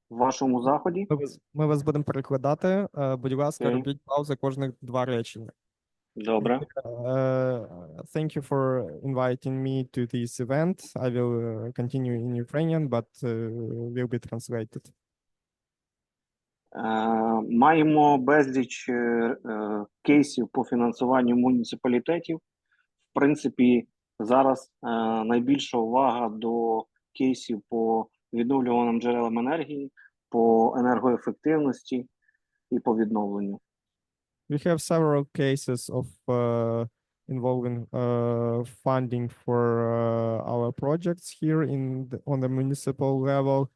в вашому заході. Ми вас будемо перекладати. Будь ласка, Окей. робіть паузи кожних 2 речення. Добре. Thank you for inviting me to this event. I will continue in Ukrainian, but will be translated. Маємо безліч кейсів по фінансуванню муніципалітетів. В принципі, зараз найбільша увага до кейсів по відновлюваним джерелам енергії, по енергоефективності і по відновленню. We have several cases of involving funding for our projects here on the municipal level.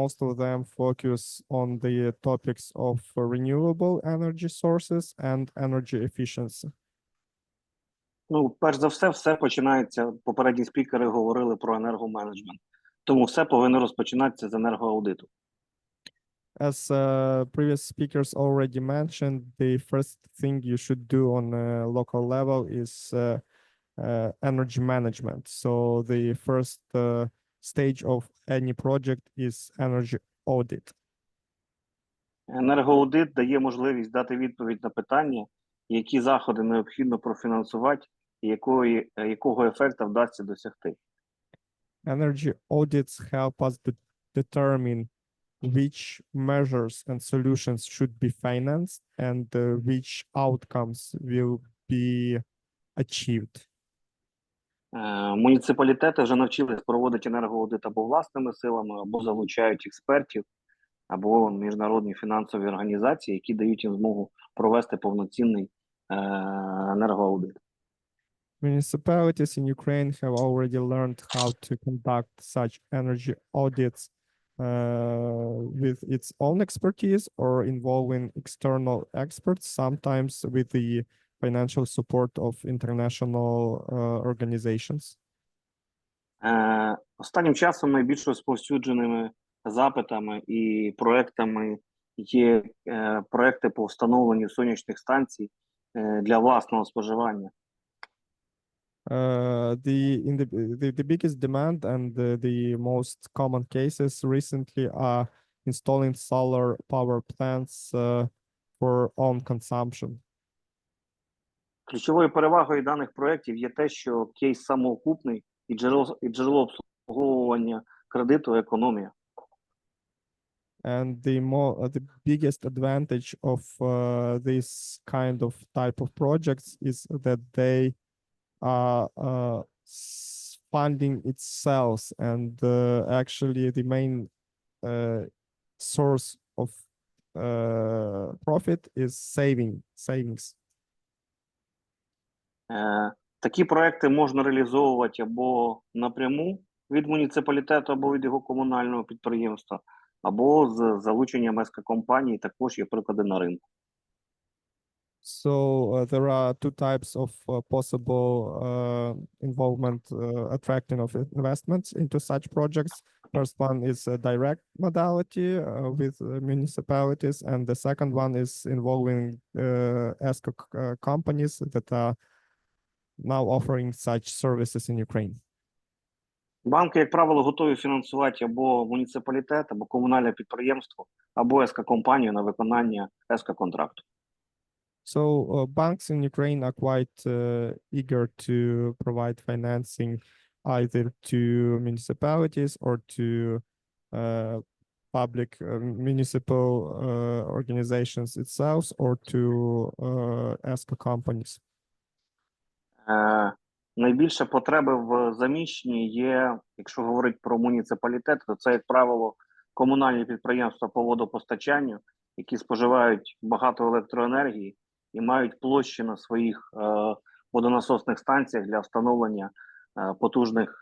Most of them focus on the topics of renewable energy sources and energy efficiency. Ну, перш за все починається, попередні спікери говорили про енергоменеджмент. Тому все повинно розпочинатися з енергоаудиту. As previous speakers already mentioned, the first thing you should do on a local level is energy management. So the first stage of any project is energy audit. Енергоаудит дає можливість дати відповідь на питання, які заходи необхідно профінансувати і якого ефекту вдасться досягти. Energy audits help us determine which measures and solutions should be financed and which outcomes will be achieved. Муніципалітети вже навчились проводити енергоаудит або власними силами, або залучають експертів, або міжнародні фінансові організації, які дають їм змогу провести повноцінний енергоаудит. Municipalities in Ukraine have already learned how to conduct such energy audits with its own expertise or involving external experts, sometimes with the financial support of international organizations. Останнім часом найбільш розповсюдженими запитами і проектами є проекти по встановленню сонячних станцій для власного споживання. The biggest demand and the most common cases recently are installing solar power plants for own consumption. Ключовою перевагою даних проєктів є те, що кейс самоокупний і джерело обслуговування кредиту – економія. And the biggest advantage of this kind of type of projects is that they are funding itself, and actually the main source of profit is savings. Такі проекти можна реалізовувати або напряму від муніципалітету, або від його комунального підприємства, або з залученням МСК-компаній, також є приклади на ринку. So there are two types of possible involvement, attracting of investments into such projects. First one is a direct modality with municipalities, and the second one is involving ESCO companies that are now offering such services in Ukraine. Банки, як правило, готові фінансувати або муніципалітет, або комунальне підприємство, або ЕСКО-компанію на виконання ЕСКО-контракту. So banks in Ukraine are quite eager to provide financing either to municipalities or to public municipal organizations itself or to ESCO companies. Найбільше потреби в заміщенні є, якщо говорити про муніципалітет, то це, як правило, комунальні підприємства по водопостачанню, які споживають багато електроенергії і мають площі на своїх водонасосних станціях для встановлення потужних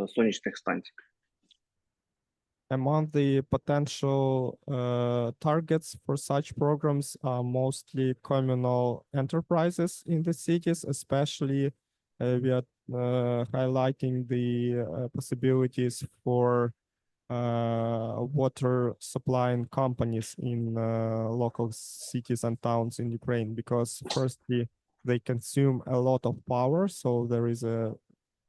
сонячних станцій. Among the potential targets for such programs are mostly communal enterprises in the cities, especially we are highlighting the possibilities for water supplying companies in local cities and towns in Ukraine, because firstly, they consume a lot of power, so there is a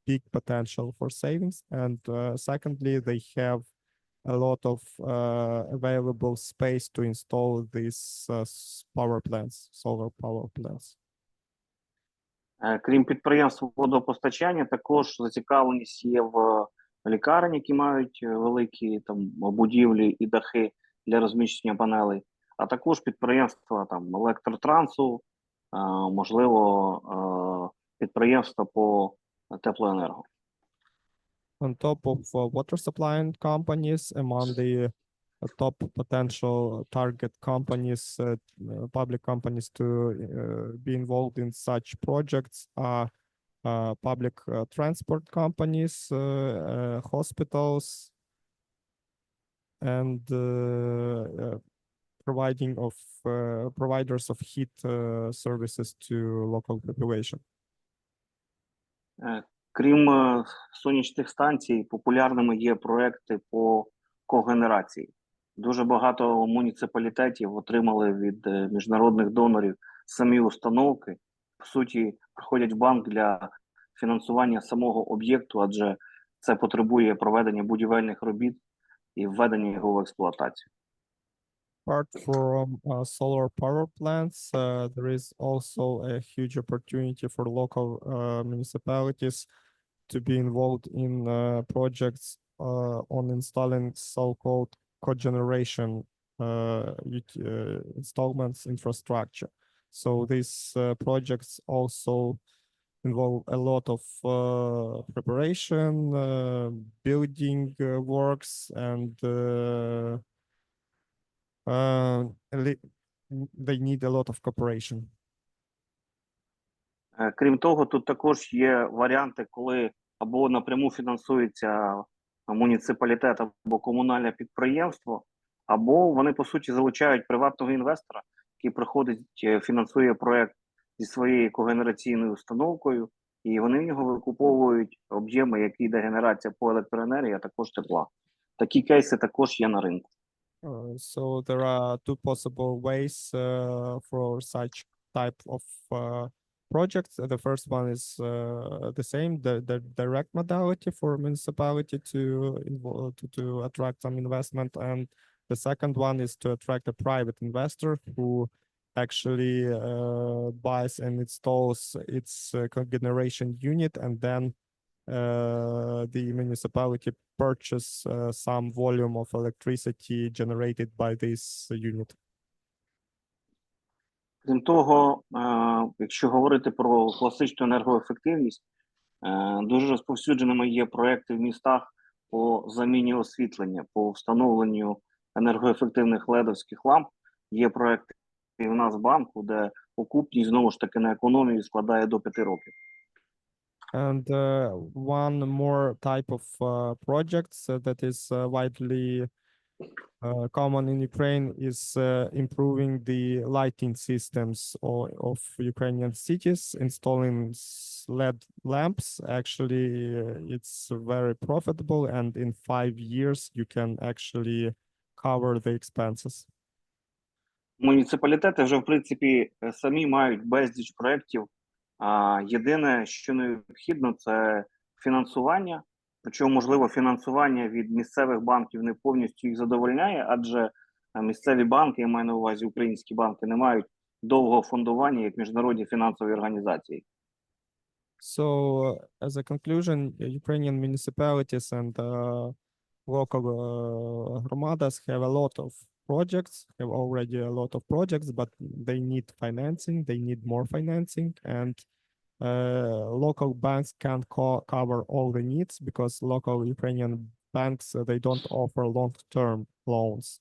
big potential for savings, and secondly, they have a lot of available space to install these power plants, solar power plants. Крім підприємств водопостачання, також зацікавленість є в лікарень, які мають великі там будівлі і дахи для розміщення панелей, а також підприємства там електротрансу, можливо, підприємства по теплоенерго. On top of water supplying companies, among the top potential target companies, public companies to be involved in such projects are public transport companies, hospitals, and providers of heat services to local population. Крім сонячних станцій, популярними є проекти по когенерації. Дуже багато муніципалітетів отримали від міжнародних донорів самі установки. По суті, приходять в банк для фінансування самого об'єкту, адже це потребує проведення будівельних робіт і введення його в експлуатацію. Apart from solar power plants, there is also a huge opportunity for local municipalities to be involved in projects on installing so-called cogeneration installments infrastructure. So these projects also involve a lot of preparation, building works, and they need a lot of cooperation. Крім того, тут також є варіанти, коли або напряму фінансується муніципалітет або комунальне підприємство, або вони, по суті, залучають приватного інвестора, який приходить, фінансує проєкт зі своєю когенераційною установкою, і вони в нього викуповують об'єми, які йде генерація по електроенергії, а також тепла. Такі кейси також є на ринку. So there are two possible ways for such type of projects. The first one is the same, the direct modality for municipality to attract some investment, and the second one is to attract a private investor who actually buys and installs its cogeneration unit, and then the municipality purchase some volume of electricity generated by this unit. Крім того, якщо говорити про класичну енергоефективність, дуже розповсюдженими є проекти в містах по заміні освітлення, по встановленню енергоефективних ледовських ламп. Є проекти і у нас в банку, де окупність, знову ж таки, на економію складає до 5 років. And one more type of projects that is widely common in Ukraine is improving the lighting systems of Ukrainian cities, installing LED lamps. Actually, it's very profitable, and in 5 years, you can actually cover the expenses. Муніципалітети вже, в принципі, самі мають безліч проєктів. Єдине, що необхідно, це фінансування. Причому, можливо, фінансування від місцевих банків не повністю їх задовольняє, адже місцеві банки, я маю на увазі українські банки, не мають довгого фондування, як міжнародні фінансові організації. So, as a conclusion, Ukrainian municipalities and local hromadas have a lot of projects, have already a lot of projects, but they need financing, they need more financing, and local banks can't cover all the needs because local Ukrainian banks, they don't offer long-term loans.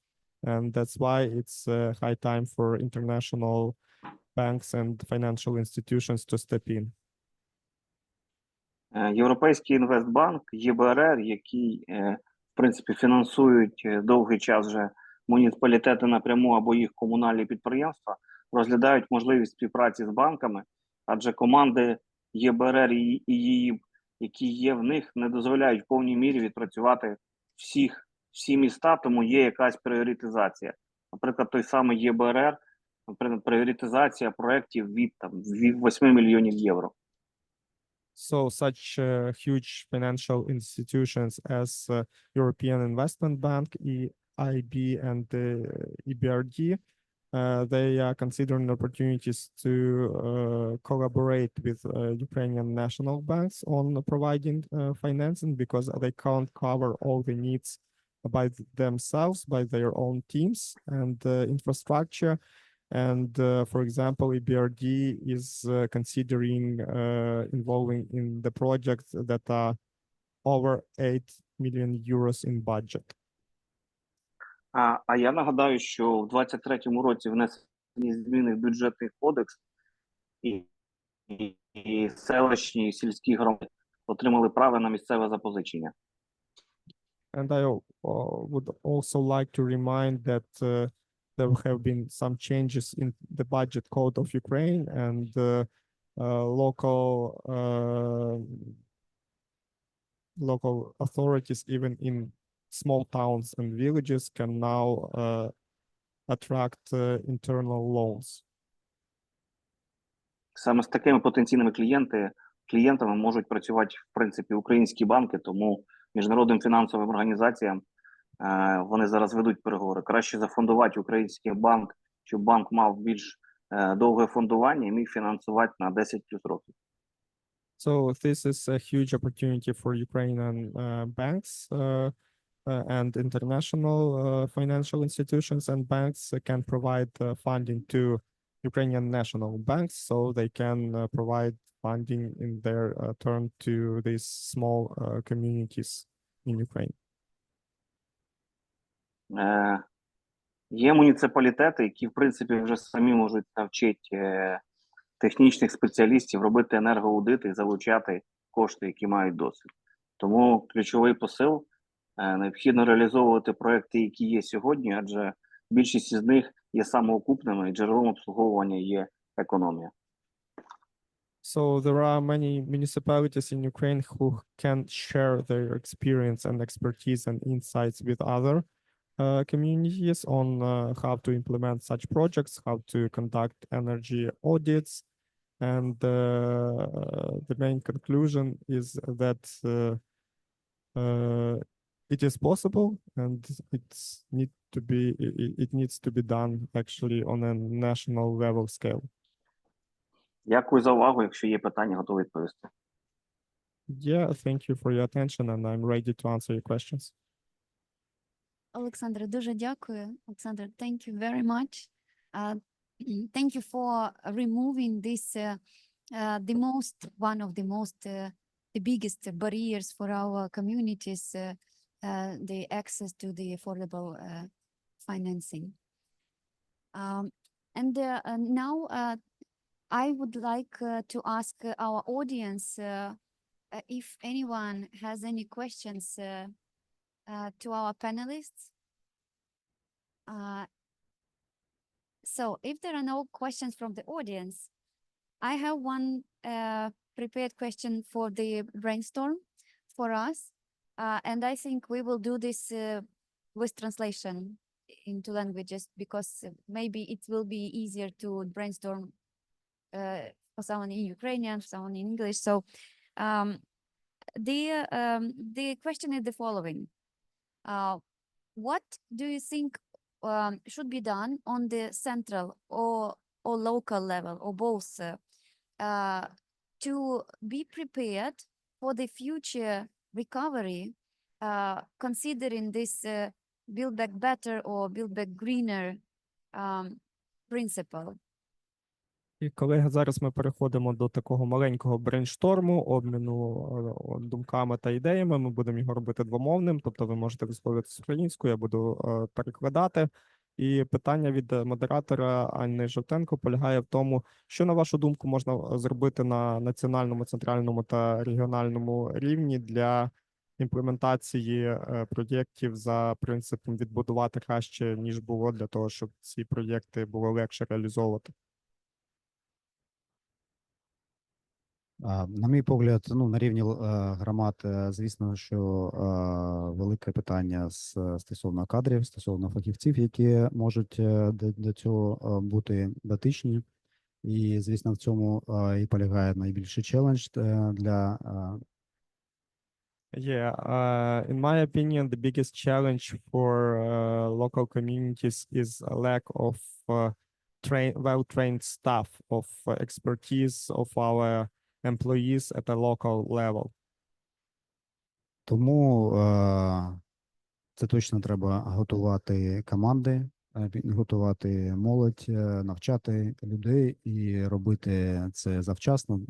And that's why it's high time for international banks and financial institutions to step in. Європейський інвестбанк, ЄБРР, які, в принципі, фінансують довгий час вже муніципалітети напряму або їх комунальні підприємства, розглядають можливість співпраці з банками, адже команди ЄБРР і ЄІБ, які є в них, не дозволяють в повній мірі відпрацювати всі міста, тому є якась пріоритизація. Наприклад, той самий ЄБРР, пріоритизація проєктів від 8 мільйонів євро. So such huge financial institutions as European Investment Bank, EIB, and the EBRD, they are considering opportunities to collaborate with Ukrainian national banks on providing financing because they can't cover all the needs by themselves, by their own teams and infrastructure. And for example, EBRD is considering involving in the projects that are over 8 million euros in budget. А я нагадаю, що в 23-му році внесені зміни в бюджетний кодекс, і селищні, і сільські громади отримали право на місцеве запозичення. And I would also like to remind that there have been some changes in the budget code of Ukraine, and local authorities, even in small towns and villages, can now attract internal loans. Саме з такими потенційними клієнтами можуть працювати, в принципі, українські банки, тому міжнародним фінансовим організаціям вони зараз ведуть переговори. Краще зафондувати український банк, щоб банк мав більш довге фондування і міг фінансувати на 10 плюс років. So this is a huge opportunity for Ukrainian banks and international financial institutions, and banks can provide funding to Ukrainian national banks, so they can provide funding in their turn to these small communities in Ukraine. Є муніципалітети, які, в принципі, вже самі можуть навчити технічних спеціалістів робити енергоаудити і залучати кошти, які мають досвід. Тому ключовий посил – необхідно реалізовувати проекти, які є сьогодні, адже більшість із них є самоокупними і джерелом обслуговування є економія. So there are many municipalities in Ukraine who can share their experience and expertise and insights with other communities on how to implement such projects, how to conduct energy audits. And the main conclusion is that it is possible, and it needs to be done actually on a national level scale. Дякую за увагу. Якщо є питання, готовий відповісти. Yeah, thank you for your attention, and I'm ready to answer your questions. Олександре, дуже дякую. Олександре, thank you very much. Thank you for removing this, one of the biggest barriers for our communities, the access to the affordable financing. And now I would like to ask our audience if anyone has any questions to our panelists. So if there are no questions from the audience, I have one prepared question for the brainstorm for us. And I think we will do this with translation into languages because maybe it will be easier to brainstorm for someone in Ukrainian, someone in English. So the question is the following. What do you think should be done on the central or local level or both to be prepared for the future recovery, considering this build back better or build back greener principle? І, колеги, зараз ми переходимо до такого маленького брейншторму, обміну думками та ідеями. Ми будемо його робити двомовним, тобто ви можете висловлюватися українською, я буду перекладати. І питання від модератора Анни Жовтенко полягає в тому, що, на вашу думку, можна зробити на національному, центральному та регіональному рівні для імплементації проєктів за принципом відбудувати краще, ніж було, для того, щоб ці проєкти було легше реалізовувати. На мій погляд, на рівні громад, звісно, що велике питання стосовно кадрів, стосовно фахівців, які можуть до цього бути дотичні. І, звісно, в цьому і полягає найбільший челендж для In my opinion, the biggest challenge for local communities is a lack of well-trained staff, of expertise of our employees at a local level. Тому це точно треба готувати команди, готувати молодь, навчати людей і робити це завчасно,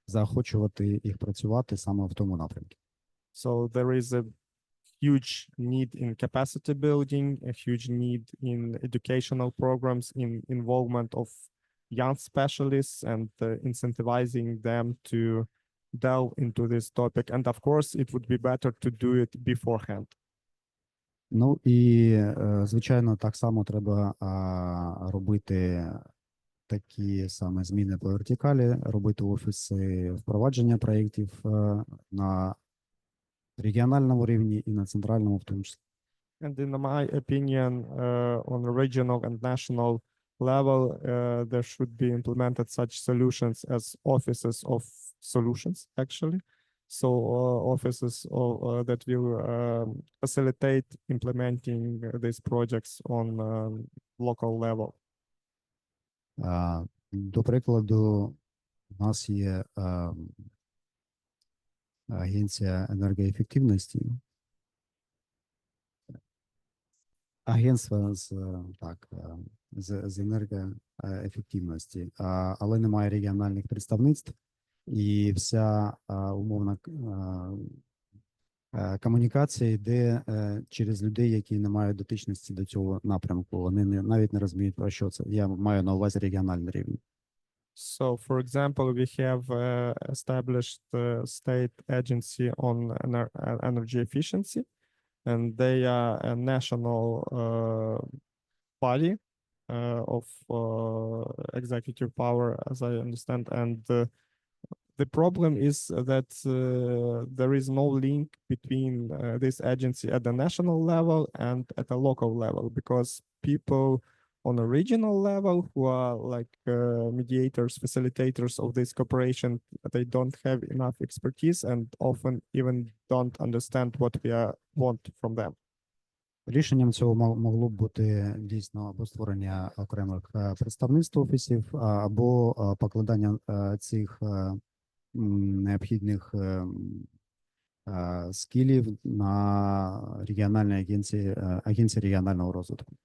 заохочувати їх працювати саме в тому напрямку. So there is a huge need in capacity building, a huge need in educational programs, in involvement of young specialists and incentivizing them to delve into this topic. And of course, it would be better to do it beforehand. Ну і, звичайно, так само треба робити такі саме зміни по вертикалі, робити офіси впровадження проєктів на регіональному рівні і на центральному в тому числі. And in my opinion, on a regional and national level, there should be implemented such solutions as offices of solutions, actually. So offices that will facilitate implementing these projects on local level. До прикладу, у нас є агенція енергоефективності. Агентство з енергоефективності, але немає регіональних представництв, і вся умовна комунікація йде через людей, які не мають дотичності до цього напрямку. Вони навіть не розуміють, про що це. Я маю на увазі регіональний рівень. So, for example, we have established a state agency on energy efficiency, and they are a national body of executive power, as I understand. And the problem is that there is no link between this agency at the national level and at a local level, because people on a regional level who are like mediators, facilitators of this cooperation, they don't have enough expertise and often even don't understand what we want from them. Рішенням цього могло б бути дійсно або створення окремих представництв офісів, або покладання цих необхідних скілів на регіональні агенції регіонального розвитку.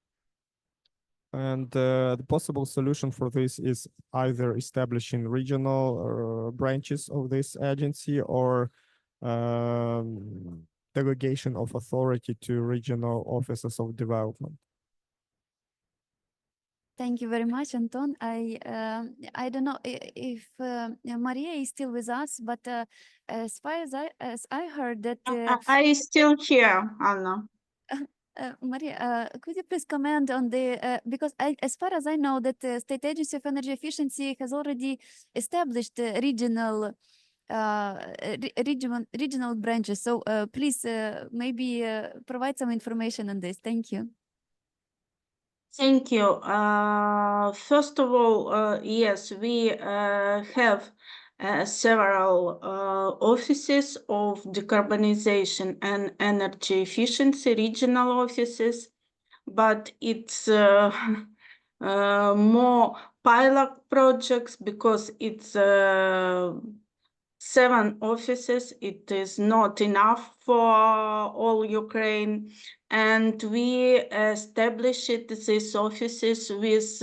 And the possible solution for this is either establishing regional branches of this agency or delegation of authority to regional offices of development. Thank you very much, Anton. I don't know if Maria is still with us, but as far as I heard that I still here, Anna. Maria, could you please comment on the, because as far as I know that the State Agency of Energy Efficiency has already established regional regional branches. So please maybe provide some information on this. Thank you. Thank you. First of all, yes, we have several offices of decarbonization and energy efficiency, regional offices, but it's more pilot projects because it's 7 offices. It is not enough for all Ukraine. And we established these offices with,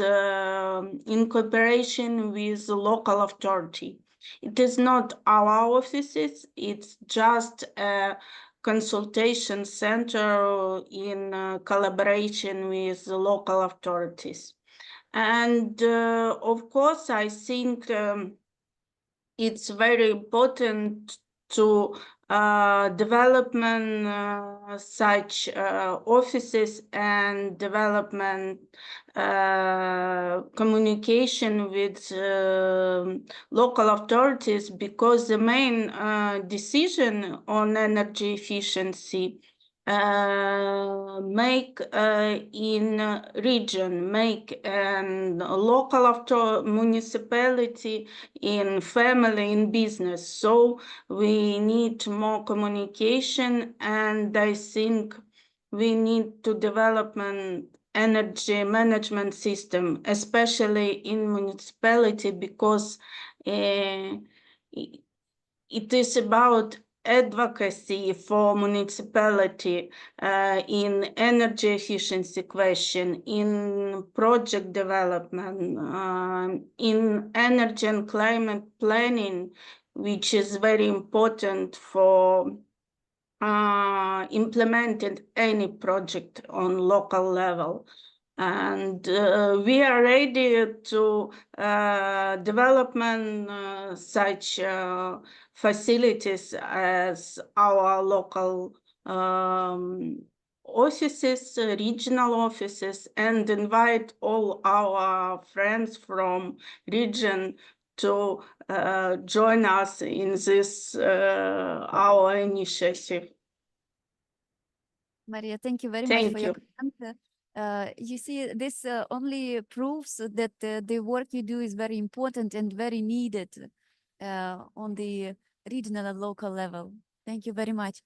in cooperation with the local authority. It is not our offices, it's just a consultation center in collaboration with the local authorities. And of course, I think it's very important to development such offices and development communication with local authorities, because the main decision on energy efficiency make in region, make and local municipality, in family, in business. So we need more communication, and I think we need to develop an energy management system, especially in municipality, because it is about advocacy for municipality in energy efficiency question, in project development, in energy and climate planning, which is very important for implementing any project on local level. And we are ready to development such facilities as our local offices, regional offices, and invite all our friends from region to join us in this our initiative. Maria, thank you very much for your comment. You see, this only proves that the work you do is very important and very needed on the regional and local level. Thank you very much.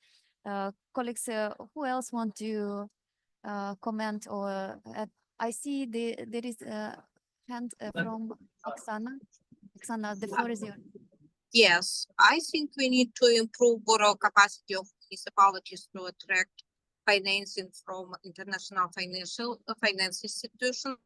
Colleagues, who else want to comment? Or I see there is a hand from Oksana. Oksana, the floor is yours. Yes, I think we need to improve borrow capacity of municipalities to attract financing from international finance institutions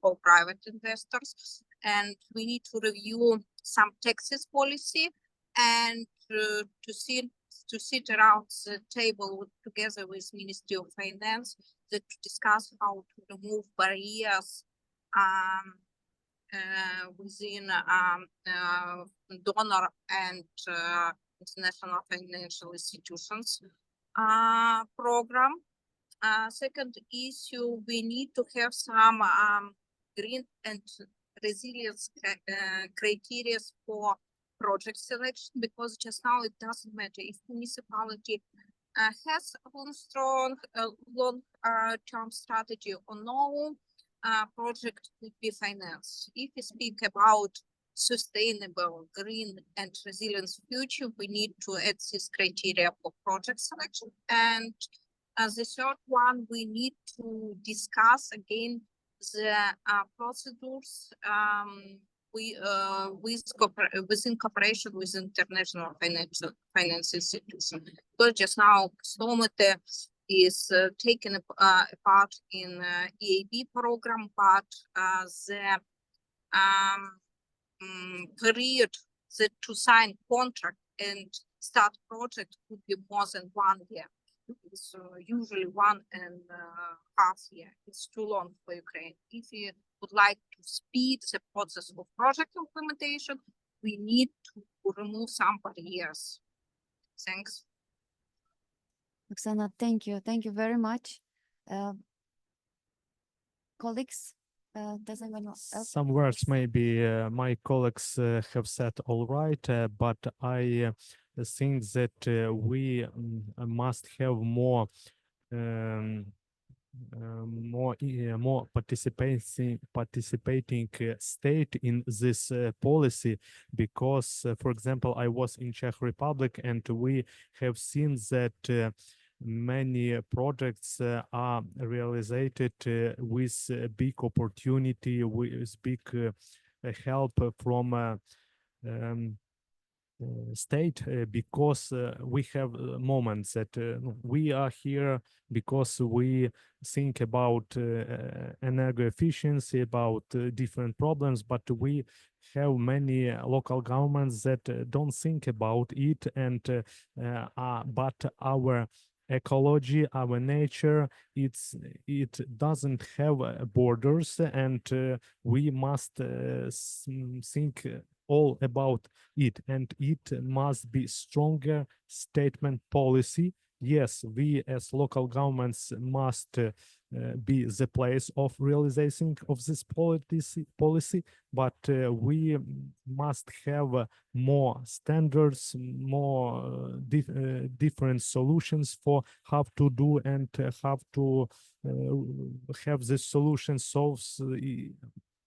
or private investors, and we need to review some taxes policy and to sit around the table together with Ministry of Finance to discuss how to remove barriers within donor and international financial institutions program. Second issue, we need to have some green and resilience criteria for project selection, because just now it doesn't matter if municipality has a strong long-term strategy or no, project could be financed. If we speak about sustainable, green and resilience future, we need to add this criteria for project selection. And the third one, we need to discuss again the procedures within cooperation with international finance institutions. Because just now, Slomete is taken a part in EAB program, but the period to sign contract and start project could be more than 1 year. It's usually 1.5 years. It's too long for Ukraine. If you would like to speed the process of project implementation, we need to remove some barriers. Thanks. Oksana, thank you. Thank you very much. Colleagues, does anyone else? Some words maybe my colleagues have said all right, but I think that we must have more more participating state in this policy, because for example I was in Czech Republic and we have seen that many projects are realized with big opportunity, with big help from state, because we have moments that we are here because we think about energy efficiency, about different problems, but we have many local governments that don't think about it, and but our ecology, our nature, it doesn't have borders, and we must think all about it, and it must be stronger statement policy. Yes, we as local governments must be the place of realization of this policy, but we must have more standards, more different solutions for how to do, and how to have this solution solves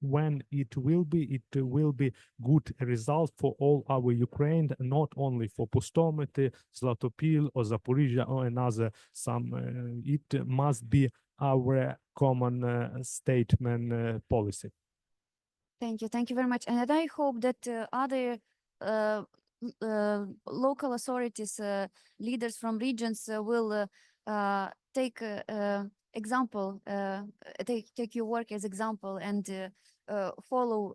when it will be good result for all our Ukraine, not only for Pustomity, Zlatopil, or Zaporizhia, or another some. It must be our common statement policy. Thank you very much. And I hope that other local authorities, leaders from regions will take example, take your work as example, and follow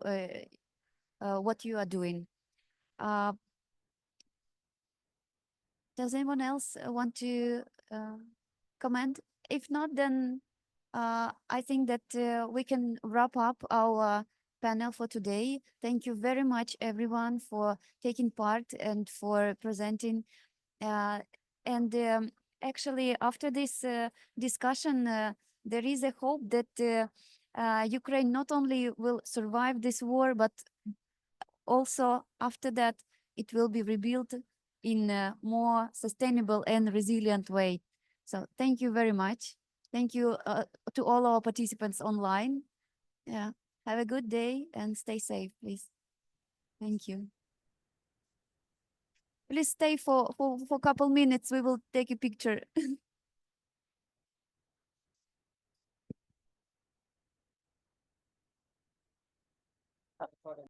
what you are doing. Does anyone else want to comment? If not, then I think that we can wrap up our panel for today. Thank you very much, everyone, for taking part and for presenting. Actually, after this discussion, there is a hope that Ukraine not only will survive this war, but also after that, it will be rebuilt in a more sustainable and resilient way. So thank you very much. Thank you to all our participants online. Yeah, have a good day and stay safe, please. Thank you. Please stay for a couple minutes. We will take a picture.